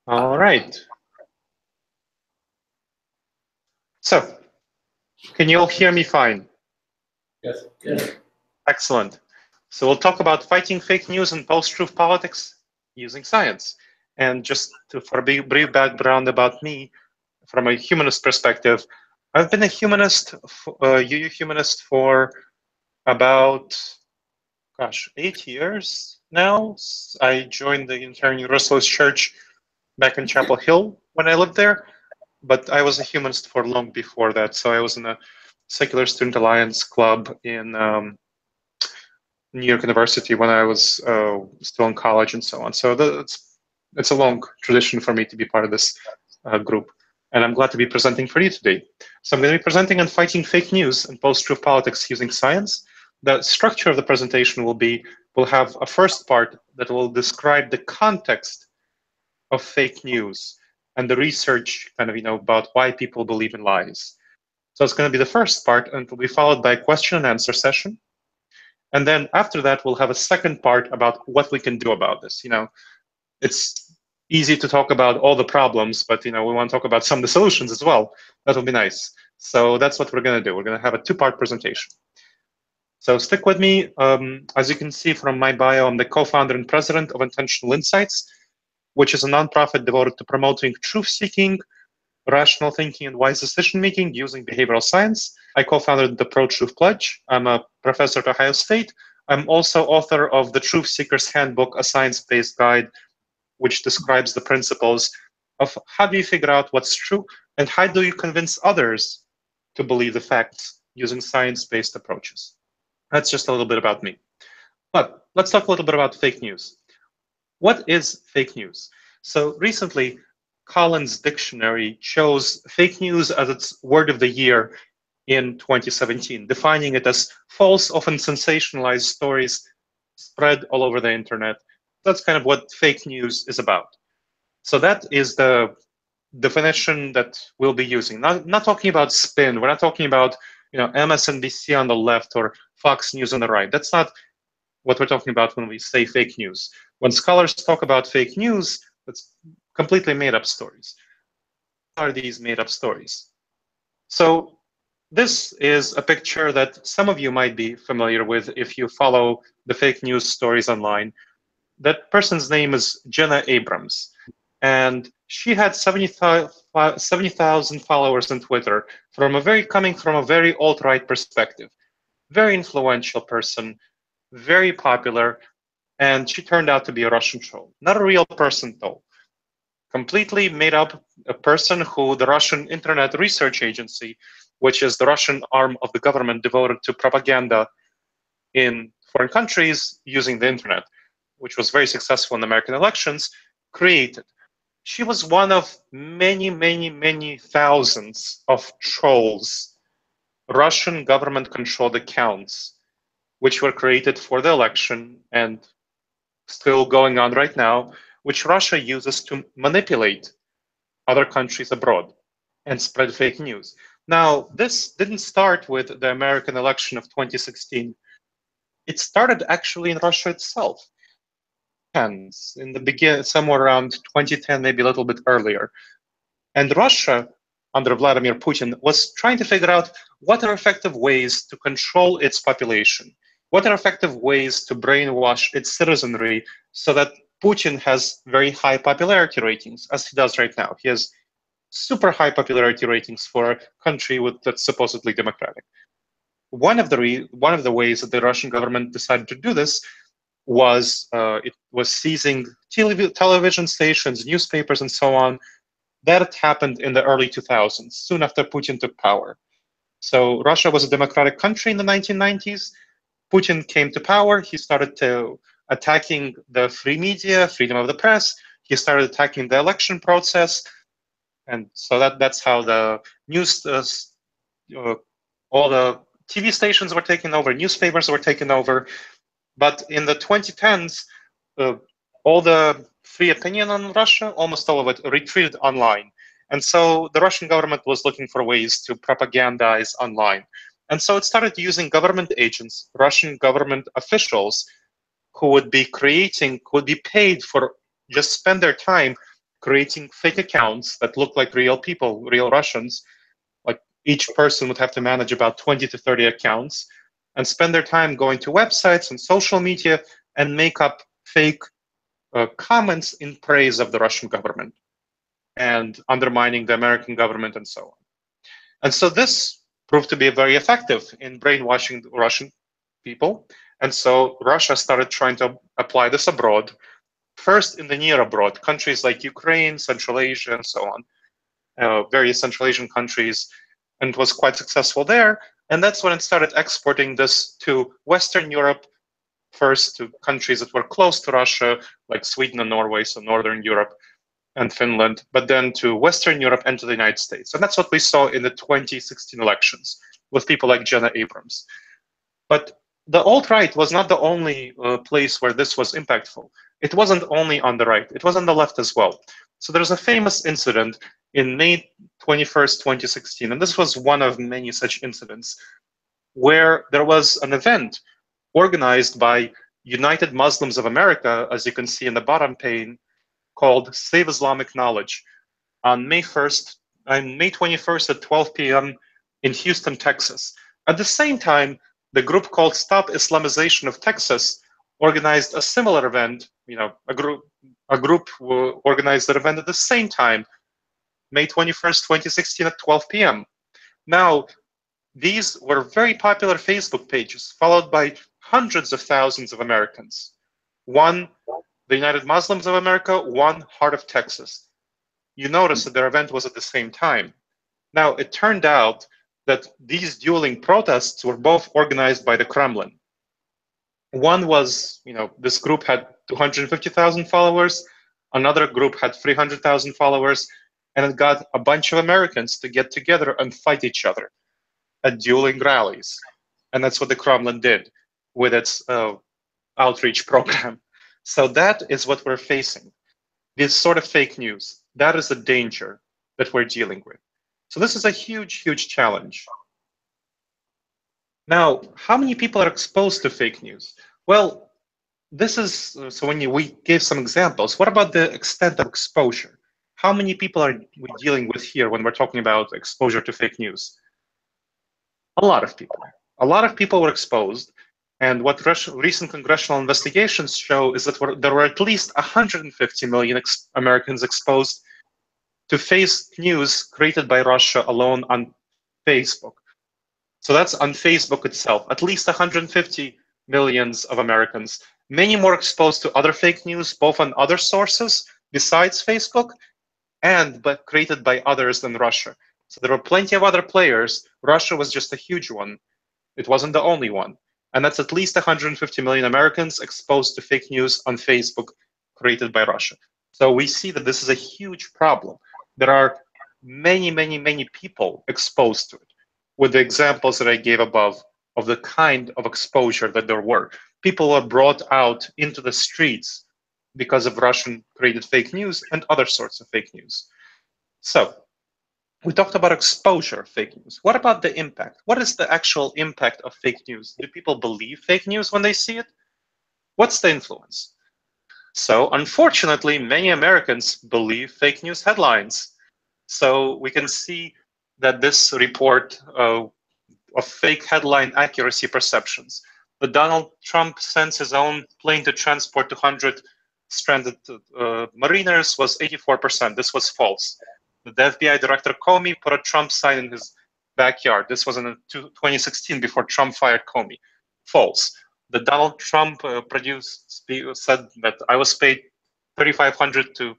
All right. So, can you all hear me fine? Yes. Yes. Excellent. So we'll talk about fighting fake news and post-truth politics using science. And just for a brief background about me, from a humanist perspective, I've been a humanist, UU humanist for about, 8 years now. I joined the Unitarian-Universalist Church back in Chapel Hill when I lived there, but I was a humanist for long before that. So I was in a Secular Student Alliance club in New York University when I was still in college and so on. So it's a long tradition for me to be part of this group. And I'm glad to be presenting for you today. So I'm going to be presenting on fighting fake news and post-truth politics using science. The structure of the presentation will be, we'll have a first part that will describe the context of fake news and the research about why people believe in lies. So it's going to be the first part, and it will be followed by a question and answer session. And then after that, we'll have a second part about what we can do about this. It's easy to talk about all the problems, but we want to talk about some of the solutions as well. That would be nice. So that's what we're going to do. We're going to have a two-part presentation. So stick with me. As you can see from my bio, I'm the co-founder and president of Intentional Insights, which is a nonprofit devoted to promoting truth-seeking, rational thinking, and wise decision-making using behavioral science. I co-founded the ProTruth Pledge. I'm a professor at Ohio State. I'm also author of the Truth Seeker's Handbook, a science-based guide, which describes the principles of how do you figure out what's true and how do you convince others to believe the facts using science-based approaches. That's just a little bit about me. But let's talk a little bit about fake news. What is fake news? So recently, Collins Dictionary chose fake news as its word of the year in 2017, defining it as false, often sensationalized stories spread all over the internet. That's kind of what fake news is about. So that is the definition that we'll be using. Not talking about spin. We're not talking about MSNBC on the left or Fox News on the right. That's not what we're talking about when we say fake news. When scholars talk about fake news, it's completely made up stories. What are these made up stories? So this is a picture that some of you might be familiar with if you follow the fake news stories online. That person's name is Jenna Abrams. And she had 70,000 followers on Twitter coming from a very alt-right perspective. Very influential person, very popular, and she turned out to be a Russian troll. Not a real person, though. Completely made up a person who the Russian Internet Research Agency, which is the Russian arm of the government devoted to propaganda in foreign countries using the internet, which was very successful in American elections, created. She was one of many, many, many thousands of trolls, Russian government-controlled accounts, which were created for the election and still going on right now, which Russia uses to manipulate other countries abroad and spread fake news. Now, this didn't start with the American election of 2016. It started actually in Russia itself. In the beginning, somewhere around 2010, maybe a little bit earlier. And Russia, under Vladimir Putin, was trying to figure out what are effective ways to control its population, what are effective ways to brainwash its citizenry so that Putin has very high popularity ratings, as he does right now. He has super high popularity ratings for a country that's supposedly democratic. One of the ways that the Russian government decided to do this was it was seizing television stations, newspapers, and so on. That happened in the early 2000s, soon after Putin took power. So Russia was a democratic country in the 1990s. Putin came to power. He started attacking the free media, freedom of the press. He started attacking the election process. And so that's how the news, all the TV stations were taken over, newspapers were taken over. But in the 2010s, all the free opinion on Russia, almost all of it, retreated online. And so the Russian government was looking for ways to propagandize online. And so it started using government agents, Russian government officials, who would be paid for just spend their time creating fake accounts that look like real people, real Russians. Like each person would have to manage about 20 to 30 accounts and spend their time going to websites and social media and make up fake comments in praise of the Russian government and undermining the American government and so on. And so this proved to be very effective in brainwashing Russian people. And so Russia started trying to apply this abroad, first in the near abroad, countries like Ukraine, Central Asia, and so on, various Central Asian countries, and was quite successful there. And that's when it started exporting this to Western Europe, first to countries that were close to Russia, like Sweden and Norway, so Northern Europe and Finland, but then to Western Europe and to the United States. And that's what we saw in the 2016 elections with people like Jenna Abrams. But the alt-right was not the only place where this was impactful. It wasn't only on the right, it was on the left as well. So there's a famous incident in May 21st, 2016, and this was one of many such incidents, where there was an event organized by United Muslims of America, as you can see in the bottom pane, called Save Islamic Knowledge on May 21st at 12 p.m. in Houston, Texas. At the same time, the group called Stop Islamization of Texas organized a similar event. A group organized that event at the same time, May 21st, 2016 at 12 p.m. Now, these were very popular Facebook pages, followed by hundreds of thousands of Americans. One, the United Muslims of America, one, Heart of Texas. You notice that their event was at the same time. Now, it turned out that these dueling protests were both organized by the Kremlin. One was, this group had 250,000 followers, another group had 300,000 followers, and it got a bunch of Americans to get together and fight each other at dueling rallies. And that's what the Kremlin did with its outreach program. So that is what we're facing. This sort of fake news, that is the danger that we're dealing with. So this is a huge, huge challenge. Now, how many people are exposed to fake news? Well, this is, so when we gave some examples, what about the extent of exposure? How many people are we dealing with here when we're talking about exposure to fake news? A lot of people. A lot of people were exposed. And what recent congressional investigations show is that there were at least 150 million Americans exposed to fake news created by Russia alone on Facebook. So that's on Facebook itself, at least 150 millions of Americans. Many more exposed to other fake news, both on other sources besides Facebook, but created by others than Russia. So there were plenty of other players. Russia was just a huge one. It wasn't the only one. And that's at least 150 million Americans exposed to fake news on Facebook created by Russia. So we see that this is a huge problem. There are many, many, many people exposed to it, with the examples that I gave above of the kind of exposure that there were. People were brought out into the streets because of Russian-created fake news and other sorts of fake news. So we talked about exposure of fake news. What about the impact? What is the actual impact of fake news? Do people believe fake news when they see it? What's the influence? So unfortunately, many Americans believe fake news headlines. So we can see that this report of fake headline accuracy perceptions, that Donald Trump sends his own plane to transport 200 stranded mariners was 84%. This was false. The FBI director Comey put a Trump sign in his backyard. This was in 2016 before Trump fired Comey. False. The Donald Trump said that I was paid $3,500 to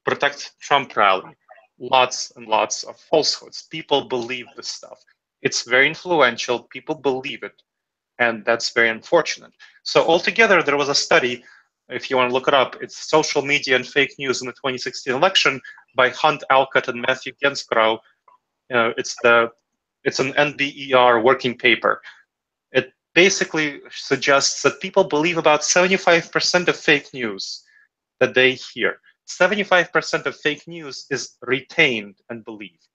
protect Trump rally. Lots and lots of falsehoods. People believe this stuff. It's very influential. People believe it. And that's very unfortunate. So altogether, there was a study, if you want to look it up, it's Social Media and Fake News in the 2016 election by Hunt Alcott and Matthew Gensgrow. It's an NBER working paper. It basically suggests that people believe about 75% of fake news that they hear. 75% of fake news is retained and believed.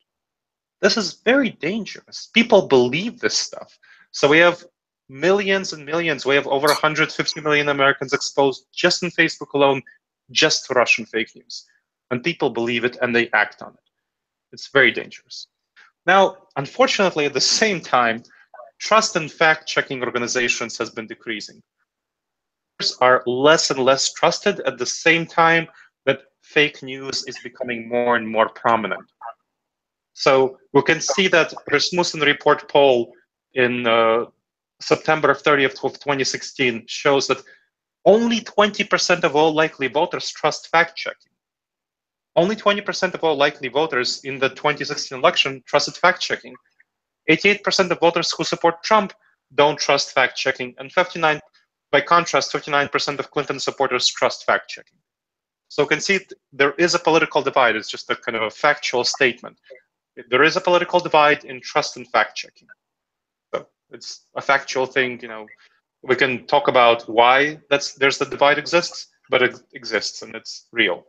This is very dangerous. People believe this stuff. So we have millions and millions. We have over 150 million Americans exposed just in Facebook alone, just to Russian fake news. And people believe it and they act on it. It's very dangerous. Now, unfortunately, at the same time, trust in fact-checking organizations has been decreasing. Are less and less trusted at the same time that fake news is becoming more and more prominent. So we can see that Rasmussen Report poll in September 30th of 2016 shows that only 20% of all likely voters trust fact-checking. Only 20% of all likely voters in the 2016 election trusted fact-checking. 88% of voters who support Trump don't trust fact-checking, and by contrast, 59% of Clinton supporters trust fact-checking. So you can see there is a political divide. It's just a kind of a factual statement. There is a political divide in trust and fact-checking. So it's a factual thing. We can talk about why there's the divide exists, but it exists and it's real.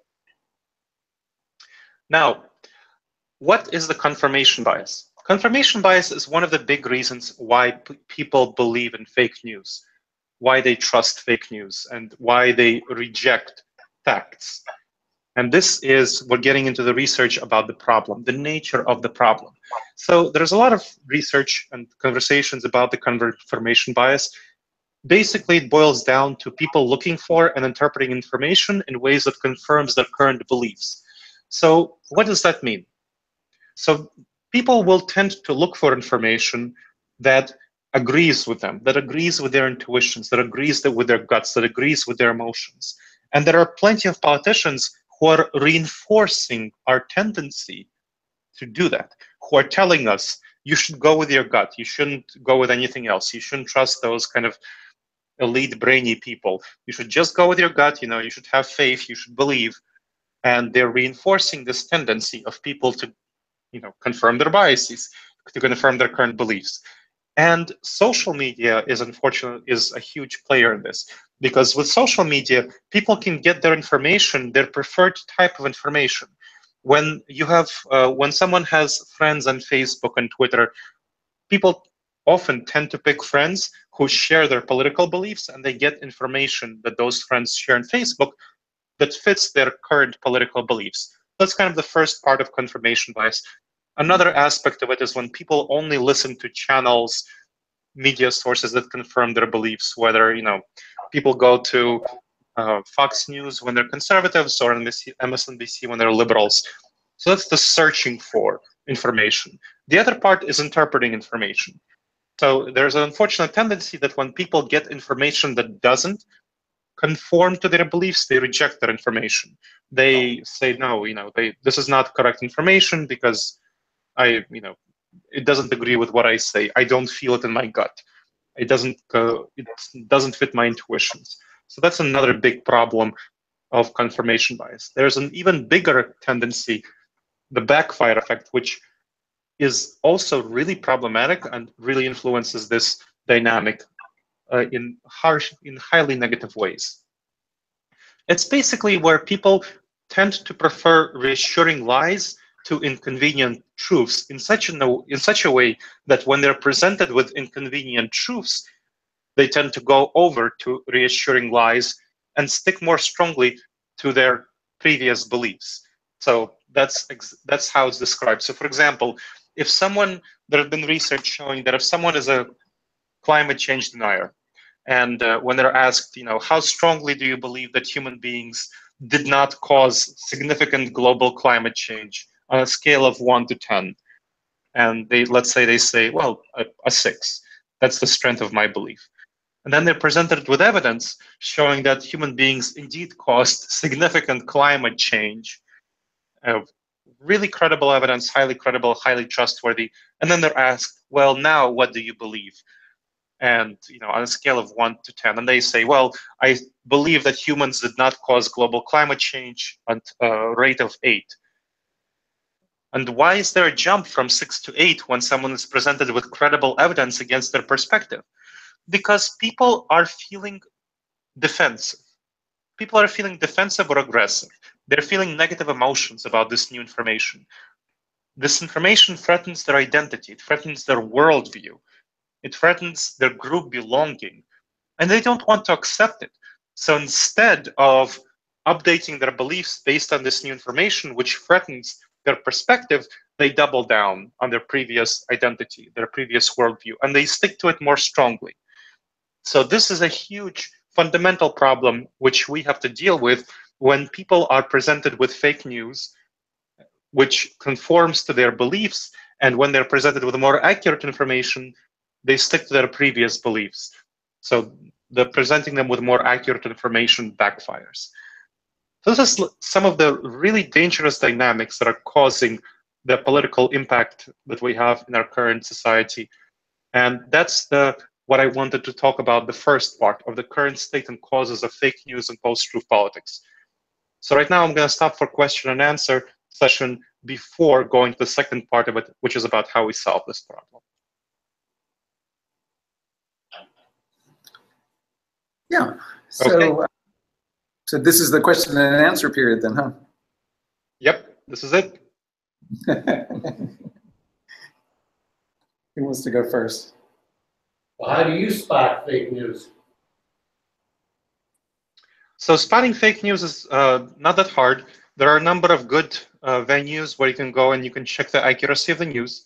Now, what is the confirmation bias? Confirmation bias is one of the big reasons why people believe in fake news, why they trust fake news, and why they reject facts. And this is, we're getting into the research about the problem, the nature of the problem. So there's a lot of research and conversations about the confirmation bias. Basically, it boils down to people looking for and interpreting information in ways that confirms their current beliefs. So what does that mean? So people will tend to look for information that agrees with them, that agrees with their intuitions, that agrees with their guts, that agrees with their emotions. And there are plenty of politicians who are reinforcing our tendency to do that, who are telling us, you should go with your gut, you shouldn't go with anything else, you shouldn't trust those kind of elite brainy people, you should just go with your gut, you should have faith, you should believe. And they're reinforcing this tendency of people to confirm their biases, to confirm their current beliefs. And social media is a huge player in this, because with social media, people can get their information, their preferred type of information. When when someone has friends on Facebook and Twitter, people often tend to pick friends who share their political beliefs, and they get information that those friends share on Facebook that fits their current political beliefs. That's kind of the first part of confirmation bias. Another aspect of it is when people only listen to channels, media sources that confirm their beliefs, whether people go to Fox News when they're conservatives or MSNBC when they're liberals. So that's the searching for information. The other part is interpreting information. So there's an unfortunate tendency that when people get information that doesn't conform to their beliefs, they reject that information. They say, no, this is not correct information because it doesn't agree with what I say. I don't feel it in my gut. It doesn't fit my intuitions. So that's another big problem of confirmation bias. There's an even bigger tendency, the backfire effect, which is also really problematic and really influences this dynamic in highly negative ways. It's basically where people tend to prefer reassuring lies to inconvenient truths in such a way that when they're presented with inconvenient truths, they tend to go over to reassuring lies and stick more strongly to their previous beliefs. So that's how it's described. So for example, there have been research showing that if someone is a climate change denier, and when they're asked, how strongly do you believe that human beings did not cause significant global climate change on a scale of 1 to 10, and let's say they say, well, a 6. That's the strength of my belief. And then they're presented with evidence showing that human beings indeed caused significant climate change. Really credible evidence, highly credible, highly trustworthy. And then they're asked, well, now what do you believe? And on a scale of 1 to 10, and they say, well, I believe that humans did not cause global climate change at a rate of 8. And why is there a jump from 6 to 8 when someone is presented with credible evidence against their perspective? Because people are feeling defensive. People are feeling defensive or aggressive. They're feeling negative emotions about this new information. this information threatens their identity, it threatens their worldview, it threatens their group belonging, and they don't want to accept it. So instead of updating their beliefs based on this new information, which threatens their perspective, they double down on their previous identity, their previous worldview, and they stick to it more strongly. So this is a huge fundamental problem which we have to deal with when people are presented with fake news, which conforms to their beliefs, and when they're presented with more accurate information, they stick to their previous beliefs. So presenting them with more accurate information backfires. So this is some of the really dangerous dynamics that are causing the political impact that we have in our current society. And that's what I wanted to talk about, the first part of the current state and causes of fake news and post-truth politics. So right now I'm going to stop for question and answer session before going to the second part of it, which is about how we solve this problem. Yeah. So, okay. So this is the question and answer period then, huh? Yep, this is it. Who wants to go first? Well, how do you spot fake news? So spotting fake news is not that hard. There are a number of good venues where you can go and you can check the accuracy of the news.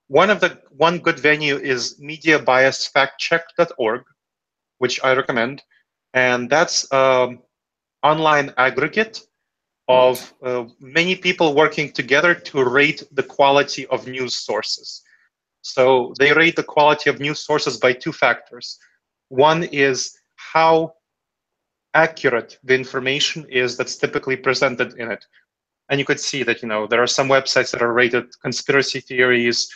One good venue is mediabiasfactcheck.org, which I recommend. And that's online aggregate of many people working together to rate the quality of news sources. So they rate the quality of news sources by two factors. One is how accurate the information is that's typically presented in it. And you could see that, there are some websites that are rated conspiracy theories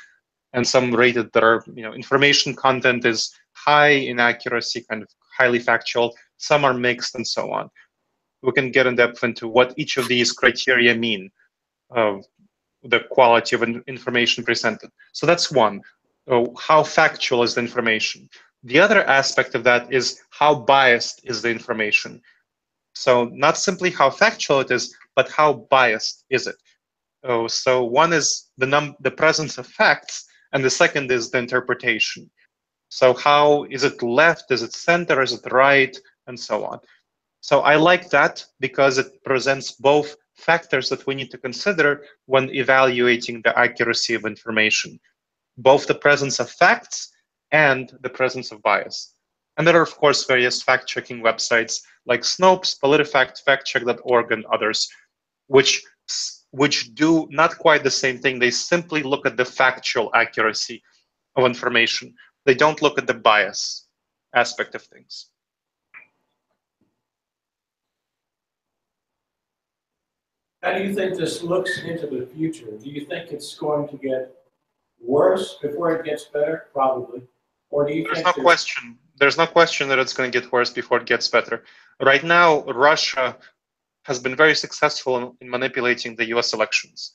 and some rated that are, information content is high in accuracy, kind of highly factual. Some are mixed and so on. We can get in depth into what each of these criteria mean of the quality of information presented. So that's one. How factual is the information? The other aspect of that is how biased is the information. So not simply how factual it is, but how biased is it? So one is the presence of facts, and the second is the interpretation. So how is it left? Is it center? Is it right? And so on. So I like that because it presents both factors that we need to consider when evaluating the accuracy of information, both the presence of facts and the presence of bias. And there are, of course, various fact-checking websites like Snopes, PolitiFact, Factcheck.org, and others, which do not quite the same thing. They simply look at the factual accuracy of information. They don't look at the bias aspect of things. How do you think this looks into the future? Do you think it's going to get worse before it gets better? Probably. Or do you think There's no question that it's going to get worse before it gets better. Right now, Russia has been very successful in manipulating the US elections.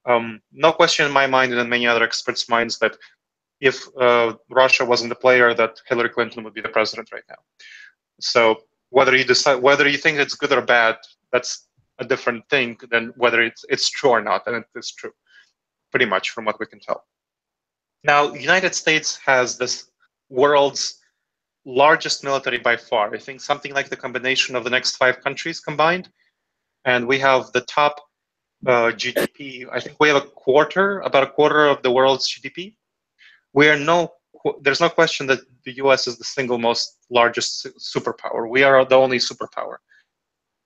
No question in my mind and in many other experts' minds that if Russia wasn't the player, that Hillary Clinton would be the president right now. So whether you think it's good or bad, that's a different thing than whether it's true or not, and it is true, pretty much from what we can tell. Now, the United States has this world's largest military by far. I think something like the combination of the next 5 countries combined, and we have the top GDP. I think we have about a quarter of the world's GDP. There's no question that the US is the single most largest superpower. We are the only superpower.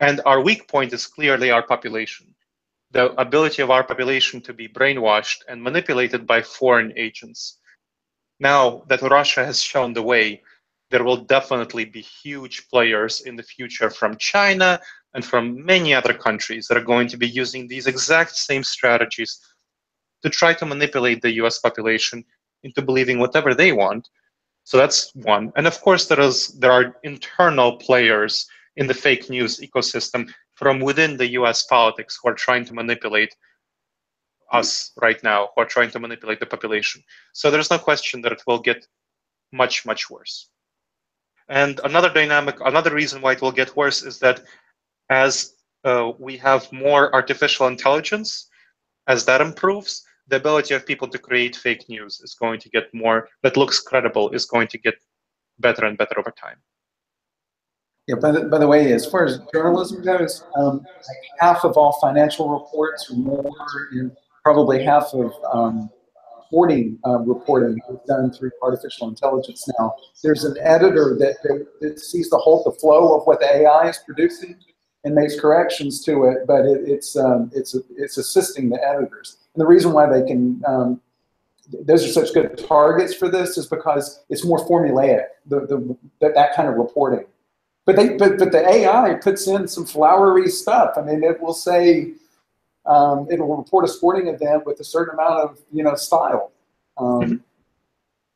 And our weak point is clearly our population, the ability of our population to be brainwashed and manipulated by foreign agents. Now that Russia has shown the way, there will definitely be huge players in the future from China and from many other countries that are going to be using these exact same strategies to try to manipulate the US population into believing whatever they want. So that's one. And of course, there are internal players in the fake news ecosystem from within the US politics who are trying to manipulate us right now, who are trying to manipulate the population. So there's no question that it will get much, much worse. And another reason why it will get worse is that as we have more artificial intelligence, as that improves, the ability of people to create fake news is going to get more, that looks credible, is going to get better and better over time. Yeah, by the way, as far as journalism goes, like half of all financial reports or more, and probably half of sporting reporting is done through artificial intelligence now. There's an editor that sees the flow of what the AI is producing and makes corrections to it, but it's assisting the editors. And the reason why they can those are such good targets for this is because it's more formulaic, that kind of reporting. But the AI puts in some flowery stuff. I mean, it will say, it'll report a sporting event with a certain amount of, style.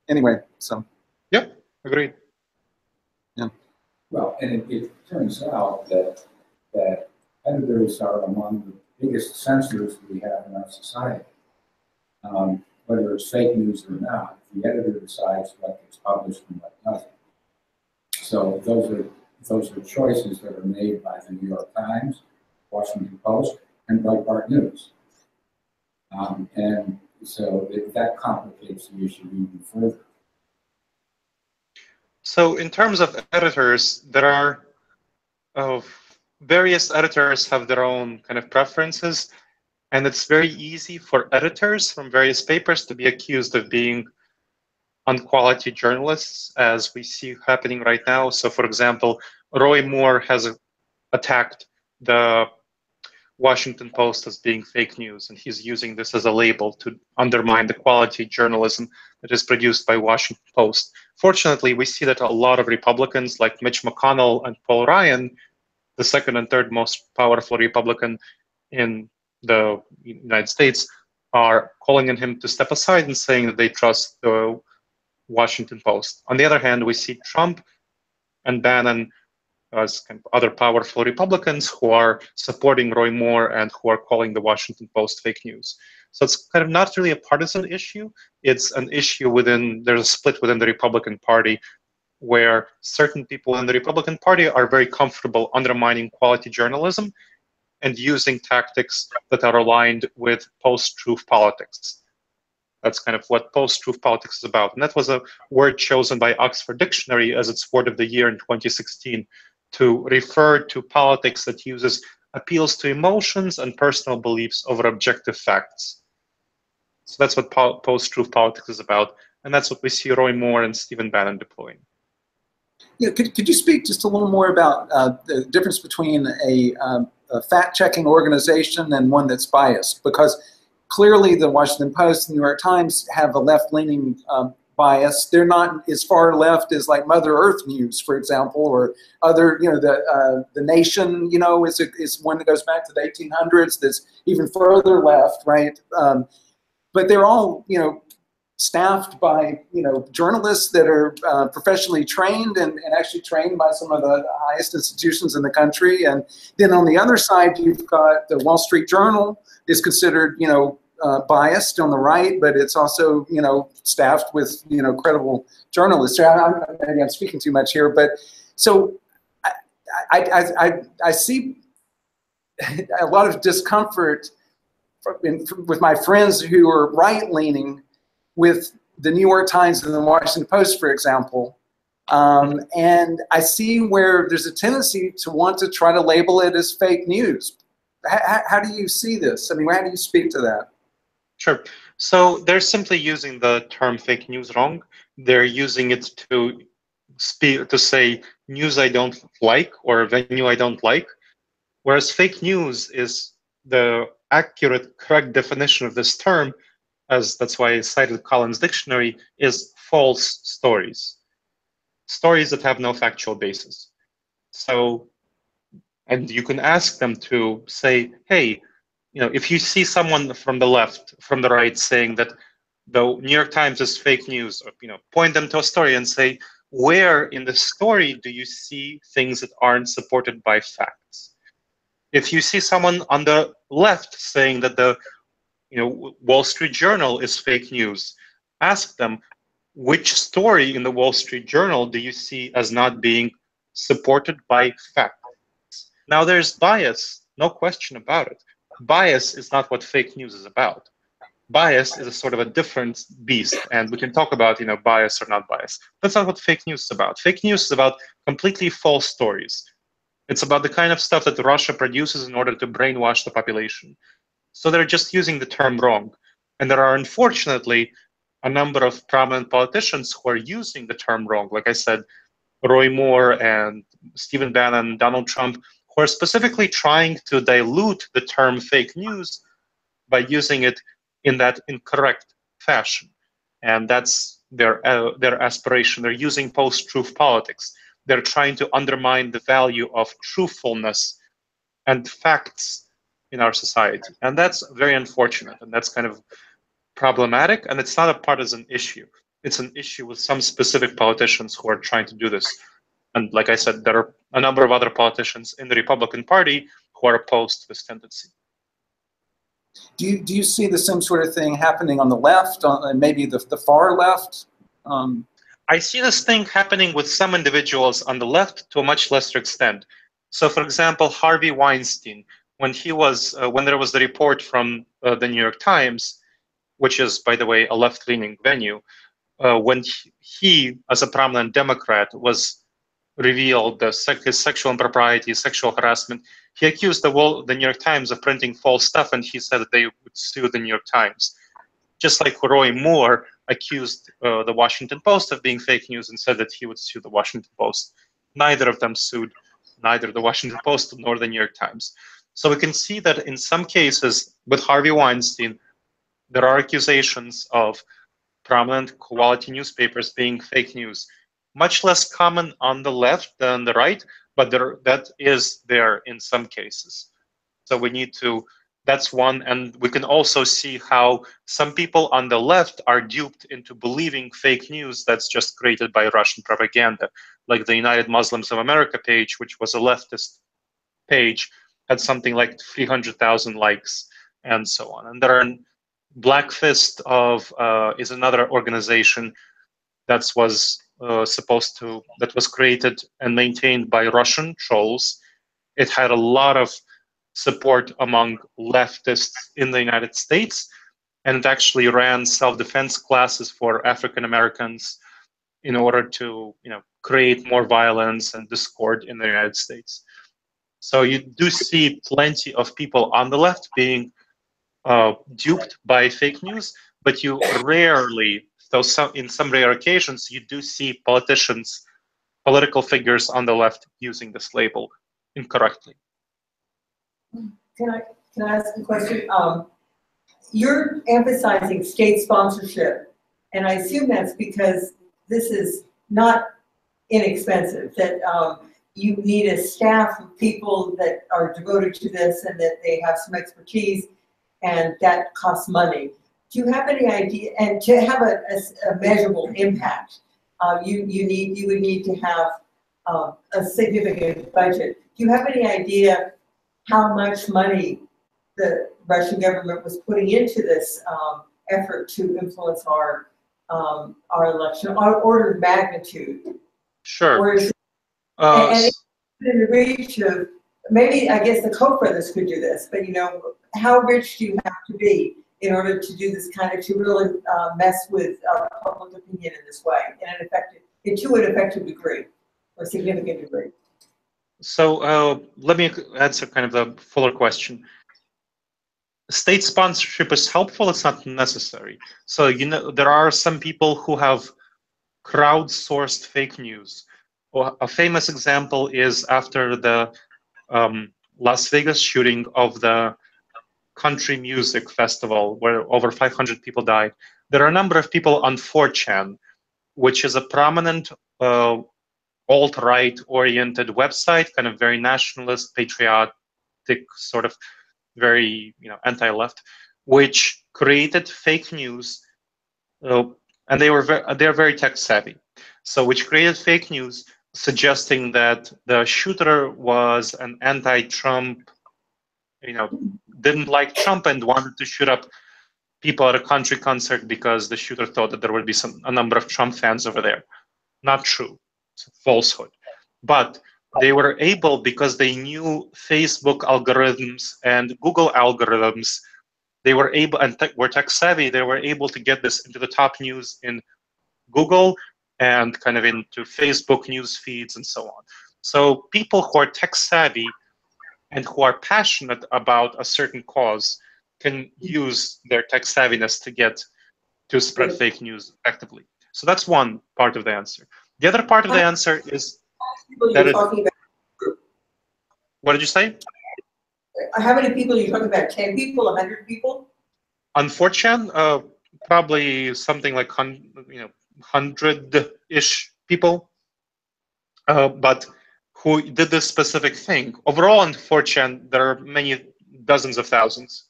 Anyway, so. Yep, agreed. Yeah. Well, and it turns out that editors are among the biggest censors we have in our society. Whether it's fake news or not, the editor decides what gets published and what doesn't. So those are choices that are made by the New York Times, Washington Post, and Breitbart News. And so that complicates the issue even further. So in terms of editors, there are various editors have their own kind of preferences, and it's very easy for editors from various papers to be accused of being unquality journalists, as we see happening right now. So for example, Roy Moore has attacked the Washington Post as being fake news, and he's using this as a label to undermine the quality journalism that is produced by Washington Post. Fortunately, we see that a lot of Republicans like Mitch McConnell and Paul Ryan, the second and third most powerful Republican in the United States, are calling on him to step aside and saying that they trust the Washington Post. On the other hand, we see Trump and Bannon as kind of other powerful Republicans who are supporting Roy Moore and who are calling the Washington Post fake news. So it's kind of not really a partisan issue. It's an issue there's a split within the Republican Party where certain people in the Republican Party are very comfortable undermining quality journalism and using tactics that are aligned with post-truth politics. That's kind of what post-truth politics is about. And that was a word chosen by Oxford Dictionary as its word of the year in 2016 to refer to politics that uses appeals to emotions and personal beliefs over objective facts. So that's what post-truth politics is about. And that's what we see Roy Moore and Stephen Bannon deploying. Yeah, could you speak just a little more about the difference between a fact-checking organization and one that's biased? Because clearly the Washington Post and New York Times have a left-leaning bias. They're not as far left as like Mother Earth News, for example, or other, the Nation, is one that goes back to the 1800s that's even further left, right? But they're all, staffed by, journalists that are professionally trained and actually trained by some of the highest institutions in the country. And then on the other side, you've got the Wall Street Journal is considered, biased on the right, but it's also, staffed with, credible journalists. So maybe I'm speaking too much here, but so I see a lot of discomfort with my friends who are right-leaning with the New York Times and the Washington Post, for example. And I see where there's a tendency to want to try to label it as fake news. How do you see this? I mean, how do you speak to that? Sure. So they're simply using the term fake news wrong. They're using it to say news I don't like or venue I don't like, whereas fake news is the accurate, correct definition of this term, as that's why I cited Collins Dictionary, is false stories. Stories that have no factual basis. So, and you can ask them to say, hey, if you see someone from the left, from the right saying that the New York Times is fake news, or, point them to a story and say, where in the story do you see things that aren't supported by facts? If you see someone on the left saying that the Wall Street Journal is fake news, ask them, which story in the Wall Street Journal do you see as not being supported by facts? Now, there's bias, no question about it. bias is not what fake news is about. Bias is a sort of a different beast, and we can talk about, bias or not bias. That's not what fake news is about. Fake news is about completely false stories. It's about the kind of stuff that Russia produces in order to brainwash the population. So they're just using the term wrong. And there are, unfortunately, a number of prominent politicians who are using the term wrong. Like I said, Roy Moore and Stephen Bannon, Donald Trump, who are specifically trying to dilute the term fake news by using it in that incorrect fashion. And that's their aspiration. They're using post-truth politics. They're trying to undermine the value of truthfulness and facts in our society. And that's very unfortunate. And that's kind of problematic. And it's not a partisan issue. It's an issue with some specific politicians who are trying to do this. And like I said, there are a number of other politicians in the Republican Party who are opposed to this tendency. Do you see the same sort of thing happening on the left, on maybe the far left? I see this thing happening with some individuals on the left to a much lesser extent. So, for example, Harvey Weinstein, when there was the report from the New York Times, which is, by the way, a left-leaning venue, when he, as a prominent Democrat, was revealed his sexual impropriety, sexual harassment, he accused the New York Times of printing false stuff, and he said that they would sue the New York Times. Just like Roy Moore accused the Washington Post of being fake news and said that he would sue the Washington Post. Neither of them sued neither the Washington Post nor the New York Times. So we can see that in some cases with Harvey Weinstein, there are accusations of prominent quality newspapers being fake news. Much less common on the left than the right, but that is there in some cases. So we need to, that's one, and we can also see how some people on the left are duped into believing fake news that's just created by Russian propaganda. Like the United Muslims of America page, which was a leftist page, had something like 300,000 likes and so on. And there are Black Fist is another organization that was created and maintained by Russian trolls. It had a lot of support among leftists in the United States, and it actually ran self-defense classes for African Americans in order to, create more violence and discord in the United States. So you do see plenty of people on the left being duped by fake news, but you rarely, in some rare occasions, you do see political figures on the left using this label incorrectly. Can I ask a question? You're emphasizing state sponsorship, and I assume that's because this is not inexpensive, that you need a staff of people that are devoted to this and that they have some expertise, and that costs money. Do you have any idea, and to have a measurable impact, you would need to have a significant budget. Do you have any idea how much money the Russian government was putting into this effort to influence our election, our order of magnitude? Sure. Or is it, and in the reach of, maybe, I guess the Koch brothers could do this, but how rich do you have to be in order to do this to really mess with public opinion in this way, to an effective degree, or significant degree? So let me answer kind of the fuller question. State sponsorship is helpful, it's not necessary. So, there are some people who have crowdsourced fake news. A famous example is after the Las Vegas shooting of the country music festival, where over 500 people died. There are a number of people on 4chan, which is a prominent alt-right oriented website, kind of very nationalist, patriotic, sort of very anti-left, which created fake news, and they're very tech savvy. So which created fake news suggesting that the shooter was an anti-Trump, didn't like Trump and wanted to shoot up people at a country concert because the shooter thought that there would be a number of Trump fans over there. Not true. It's a falsehood. But they were able, because they knew Facebook algorithms and Google algorithms, they were able, and were tech savvy, they were able to get this into the top news in Google and kind of into Facebook news feeds and so on. So people who are tech savvy and who are passionate about a certain cause can use their tech savviness to spread fake news effectively. So that's one part of the answer. The other part of the answer is that what did you say? How many people are you talking about? 10 people, 100 people? On 4chan, probably something like 100-ish people, but who did this specific thing. Overall on 4chan, there are many dozens of thousands.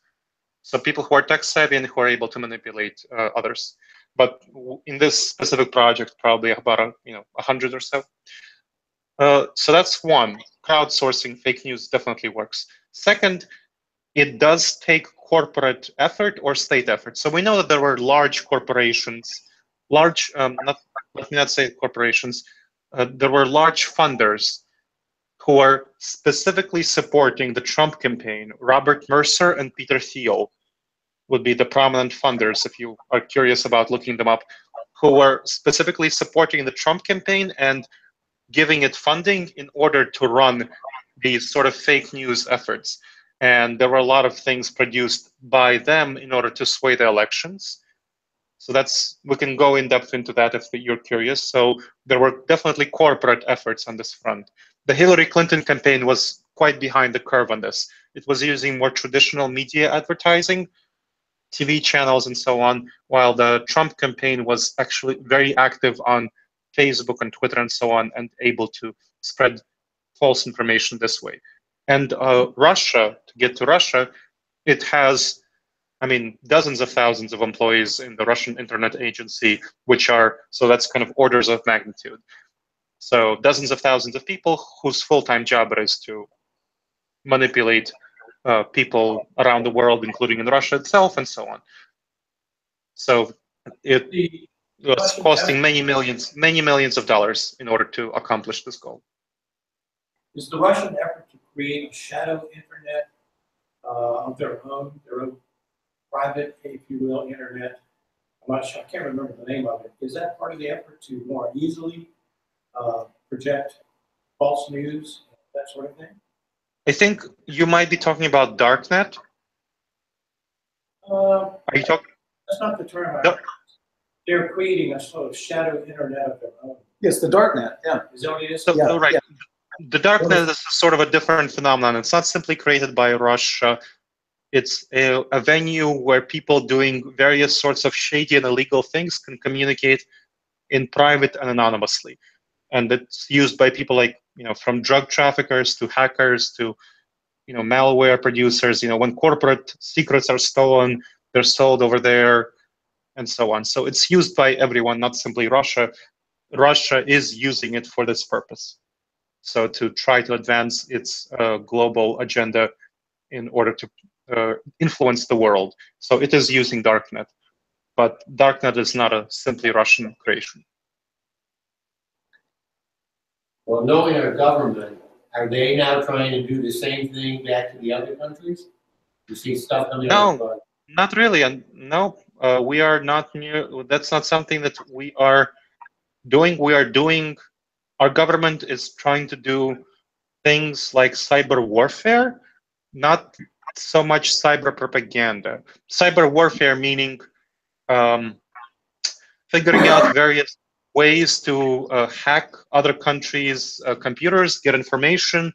So people who are tech savvy and who are able to manipulate others. But in this specific project, probably about 100 or so. So that's one. Crowdsourcing fake news definitely works. Second, it does take corporate effort or state effort. So we know that there were large corporations, let me not say corporations, there were large funders who are specifically supporting the Trump campaign. Robert Mercer and Peter Thiel would be the prominent funders, if you are curious about looking them up, who were specifically supporting the Trump campaign and giving it funding in order to run these sort of fake news efforts. And there were a lot of things produced by them in order to sway the elections. So we can go in depth into that if you're curious. So there were definitely corporate efforts on this front. The Hillary Clinton campaign was quite behind the curve on this. It was using more traditional media advertising, TV channels and so on, while the Trump campaign was actually very active on Facebook and Twitter and so on, and able to spread false information this way. And Russia, to get to Russia, it has, dozens of thousands of employees in the Russian Internet Agency, so that's kind of orders of magnitude. So dozens of thousands of people whose full-time job it is to manipulate people around the world, including in Russia itself, and so on. So it was costing many millions of dollars in order to accomplish this goal. Is the Russian effort to create a shadow internet of their own private, if you will, internet? I'm not sure, I can't remember the name of it. Is that part of the effort to more easily project false news, that sort of thing? I think you might be talking about Darknet. Are you talking? That's not the term. They're creating a sort of shadow internet of their own. Yes, the Darknet, yeah. Is that what it is? So, Yeah, right. yeah. The Darknet is sort of a different phenomenon. It's not simply created by Russia. It's a venue where people doing various sorts of shady and illegal things can communicate in private and anonymously. And it's used by people like, from drug traffickers to hackers to, malware producers. When corporate secrets are stolen, they're sold over there and so on. So it's used by everyone, not simply Russia. Russia is using it for this purpose. So to try to advance its global agenda in order to influence the world. So it is using Darknet, but Darknet is not a simply Russian creation. Well, knowing our government, are they now trying to do the same thing back to the other countries? You see stuff coming out? No, not really. And no, we are not near. That's not something that we are doing. Our government is trying to do things like cyber warfare, not so much cyber propaganda. Cyber warfare meaning figuring out various ways to hack other countries' computers, get information,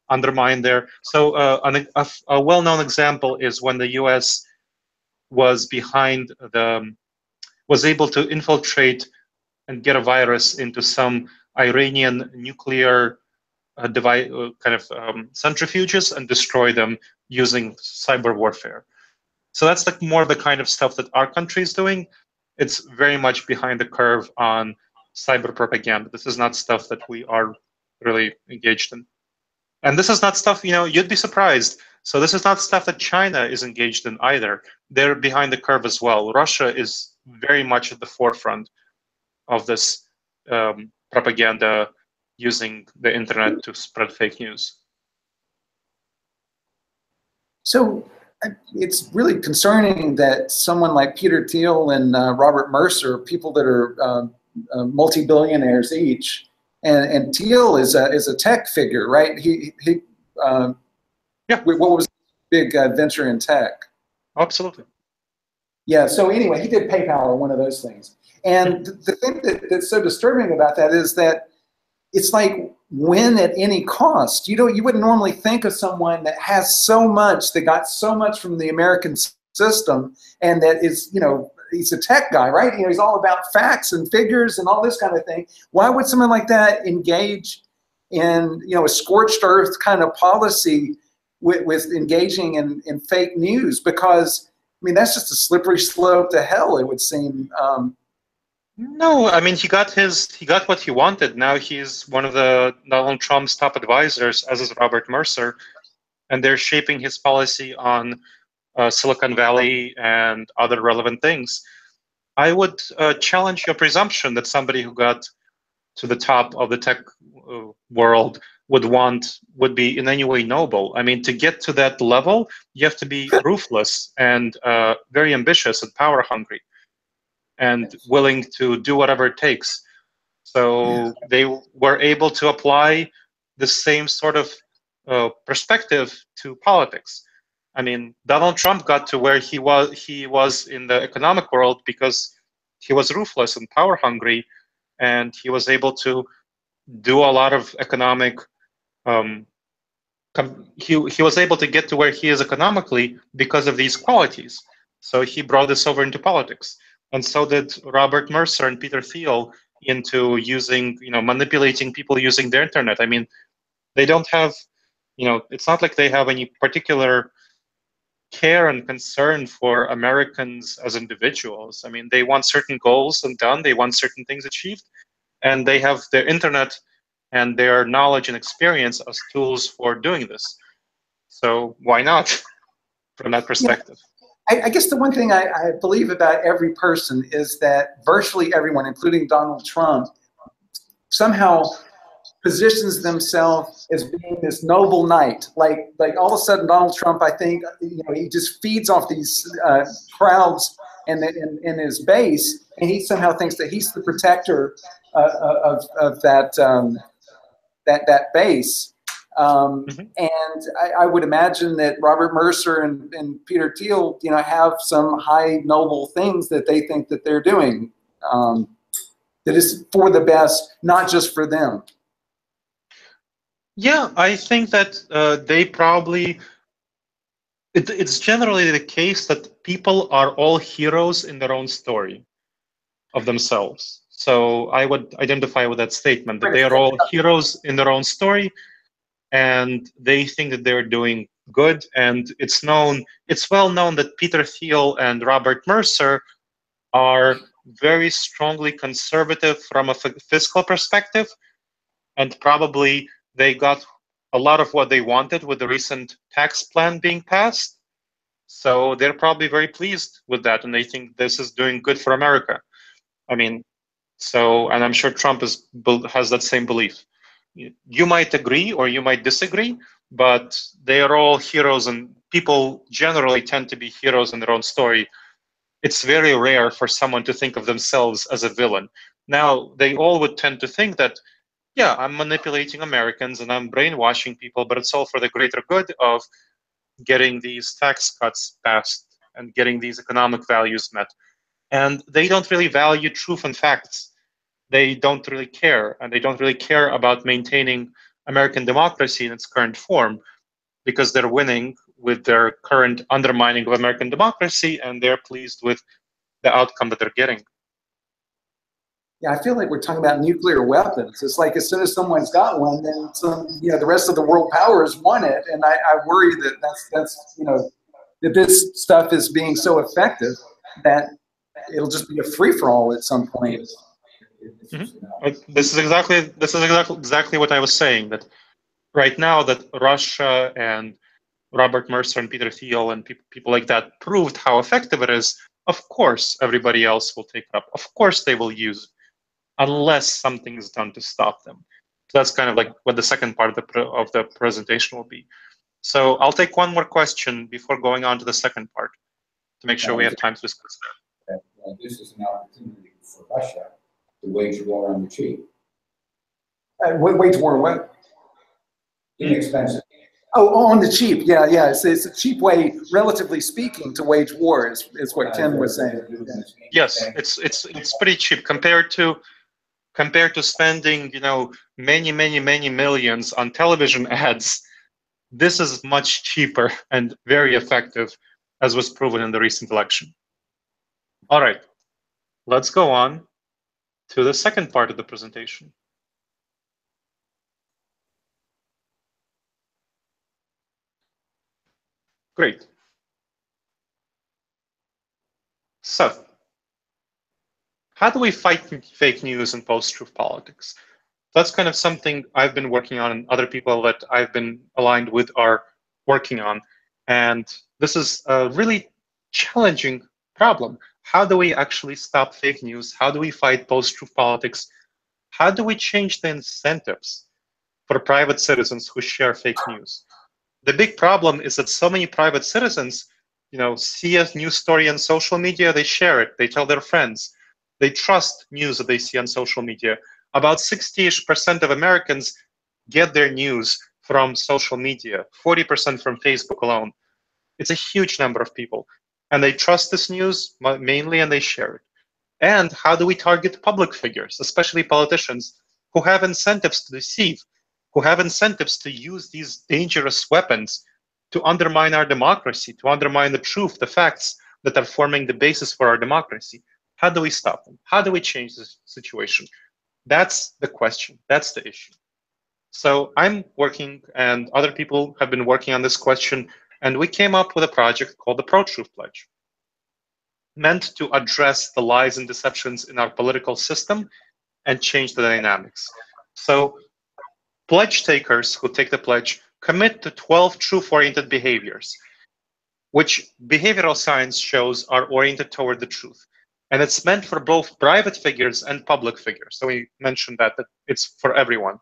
undermine their. So a well-known example is when the U.S. was able to infiltrate and get a virus into some Iranian nuclear centrifuges and destroy them using cyber warfare. So that's like more the kind of stuff that our country is doing. It's very much behind the curve on cyber propaganda. This is not stuff that we are really engaged in. And this is not stuff, you'd be surprised. So this is not stuff that China is engaged in either. They're behind the curve as well. Russia is very much at the forefront of this propaganda using the internet to spread fake news. So it's really concerning that someone like Peter Thiel and Robert Mercer, people that are multi-billionaires each, and Thiel is a tech figure, right? Yeah. What was big venture in tech? Absolutely. Yeah. So anyway, he did PayPal or one of those things. And the thing that's so disturbing about that is that it's like win at any cost. You wouldn't normally think of someone that has so much, that got so much from the American system, and that is, he's a tech guy, right? He's all about facts and figures and all this kind of thing. Why would someone like that engage in, a scorched earth kind of policy with engaging in fake news? Because, that's just a slippery slope to hell, it would seem. No, he got what he wanted. Now he's one of the Donald Trump's top advisors, as is Robert Mercer, and they're shaping his policy on Silicon Valley and other relevant things. I would challenge your presumption that somebody who got to the top of the tech world would be in any way noble. To get to that level, you have to be ruthless and very ambitious and power hungry, and willing to do whatever it takes. So they were able to apply the same sort of perspective to politics. Donald Trump got to where he was in the economic world because he was ruthless and power hungry, and he was able to do a lot of economic. He was able to get to where he is economically because of these qualities. So he brought this over into politics. And so did Robert Mercer and Peter Thiel into using, manipulating people using the internet. They don't have, it's not like they have any particular care and concern for Americans as individuals. They want certain goals and done, they want certain things achieved, and they have their internet and their knowledge and experience as tools for doing this. So why not, from that perspective? I guess the one thing I believe about every person is that virtually everyone, including Donald Trump, somehow positions themselves as being this noble knight. Like all of a sudden, Donald Trump, I think, he just feeds off these crowds and in his base, and he somehow thinks that he's the protector of that base. And I would imagine that Robert Mercer and Peter Thiel, have some high noble things that they think that they're doing, that is for the best, not just for them. Yeah, I think that they probably, it's generally the case that people are all heroes in their own story of themselves. So I would identify with that statement, that they are all heroes in their own story, and they think that they're doing good. And it's well known that Peter Thiel and Robert Mercer are very strongly conservative from a fiscal perspective, and probably they got a lot of what they wanted with the recent tax plan being passed. So they're probably very pleased with that, and they think this is doing good for America. And I'm sure Trump has that same belief. You might agree or you might disagree, but they are all heroes, and people generally tend to be heroes in their own story. It's very rare for someone to think of themselves as a villain. Now, they all would tend to think that, yeah, I'm manipulating Americans and I'm brainwashing people, but it's all for the greater good of getting these tax cuts passed and getting these economic values met. And they don't really value truth and facts. They don't really care, and they don't really care about maintaining American democracy in its current form, because they're winning with their current undermining of American democracy, and they're pleased with the outcome that they're getting. Yeah, I feel like we're talking about nuclear weapons. It's like as soon as someone's got one, then the rest of the world powers want it, and I worry that that's that this stuff is being so effective that it'll just be a free-for-all at some point. This is exactly what I was saying, that right now that Russia and Robert Mercer and Peter Thiel and people like that proved how effective it is, of course everybody else will take it up. Of course they will use it, unless something is done to stop them. So that's kind of like what the second part of the presentation will be. So I'll take one more question before going on to the second part to make sure we have time to discuss that. This is an opportunity for Russia to wage war on the cheap. Wage war what? Inexpensive. Oh, on the cheap, yeah, yeah. It's a cheap way, relatively speaking, to wage war is what Ken was saying. Yes, it's pretty cheap compared to spending, you know, many millions on television ads. This is much cheaper and very effective, as was proven in the recent election. All right, let's go on to the second part of the presentation. Great. So, how do we fight fake news and post-truth politics? That's kind of something I've been working on, and other people that I've been aligned with are working on. And this is a really challenging problem. How do we actually stop fake news? How do we fight post-truth politics? How do we change the incentives for private citizens who share fake news? The big problem is that so many private citizens, you know, see a news story on social media, they share it, they tell their friends. They trust news that they see on social media. About 60-ish% of Americans get their news from social media, 40% from Facebook alone. It's a huge number of people. And they trust this news mainly, and they share it. And how do we target public figures, especially politicians, who have incentives to deceive, who have incentives to use these dangerous weapons to undermine our democracy, to undermine the truth, the facts that are forming the basis for our democracy? How do we stop them? How do we change this situation? That's the question. That's the issue. So I'm working, and other people have been working on this question, and we came up with a project called the ProTruth Pledge, meant to address the lies and deceptions in our political system and change the dynamics. So pledge takers who take the pledge commit to 12 truth-oriented behaviors, which behavioral science shows are oriented toward the truth. And it's meant for both private figures and public figures. So we mentioned that it's for everyone.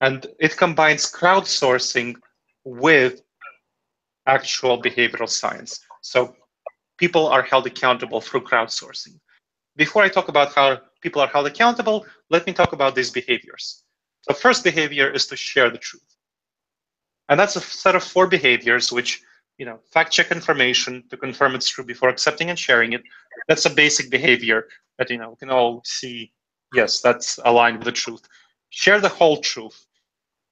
And it combines crowdsourcing with actual behavioral science. So people are held accountable through crowdsourcing. Before I talk about how people are held accountable, let me talk about these behaviors. So first behavior is to share the truth. And that's a set of 4 behaviors which, you know, fact check information to confirm it's true before accepting and sharing it. That's a basic behavior that, you know, we can all see, yes, that's aligned with the truth. Share the whole truth,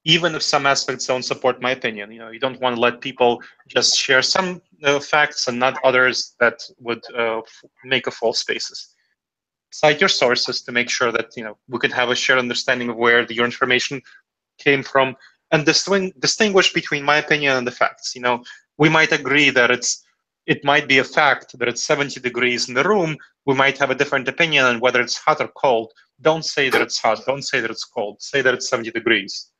even if some aspects don't support my opinion. You know, you don't want to let people just share some facts and not others that would make a false basis. Cite your sources to make sure that, you know, we could have a shared understanding of where your information came from, and distinguish between my opinion and the facts. You know, we might agree that it might be a fact that it's 70 degrees in the room. We might have a different opinion on whether it's hot or cold. Don't say that it's hot. Don't say that it's cold. Say that it's 70 degrees.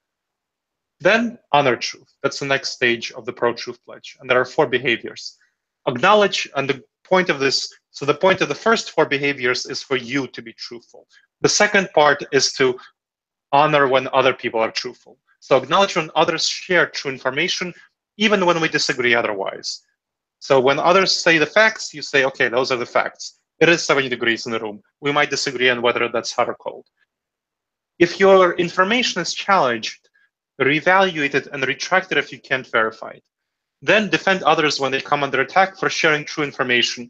Then honor truth. That's the next stage of the ProTruth Pledge. And there are 4 behaviors. Acknowledge, and the point of this, so the point of the first 4 behaviors is for you to be truthful. The second part is to honor when other people are truthful. So acknowledge when others share true information, even when we disagree otherwise. So when others say the facts, you say, okay, those are the facts. It is 70 degrees in the room. We might disagree on whether that's hot or cold. If your information is challenged, reevaluate it and retract it if you can't verify it. Then defend others when they come under attack for sharing true information,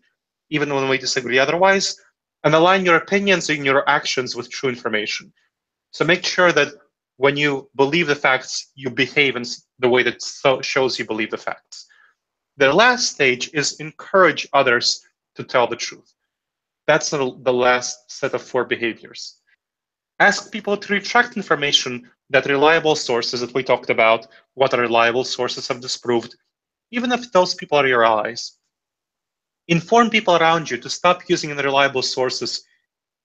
even when we disagree otherwise, and align your opinions and your actions with true information. So make sure that when you believe the facts, you behave in the way that shows you believe the facts. The last stage is encourage others to tell the truth. That's the last set of 4 behaviors. Ask people to retract information that reliable sources that we talked about, what are reliable sources have disproved, even if those people are your allies. Inform people around you to stop using unreliable sources,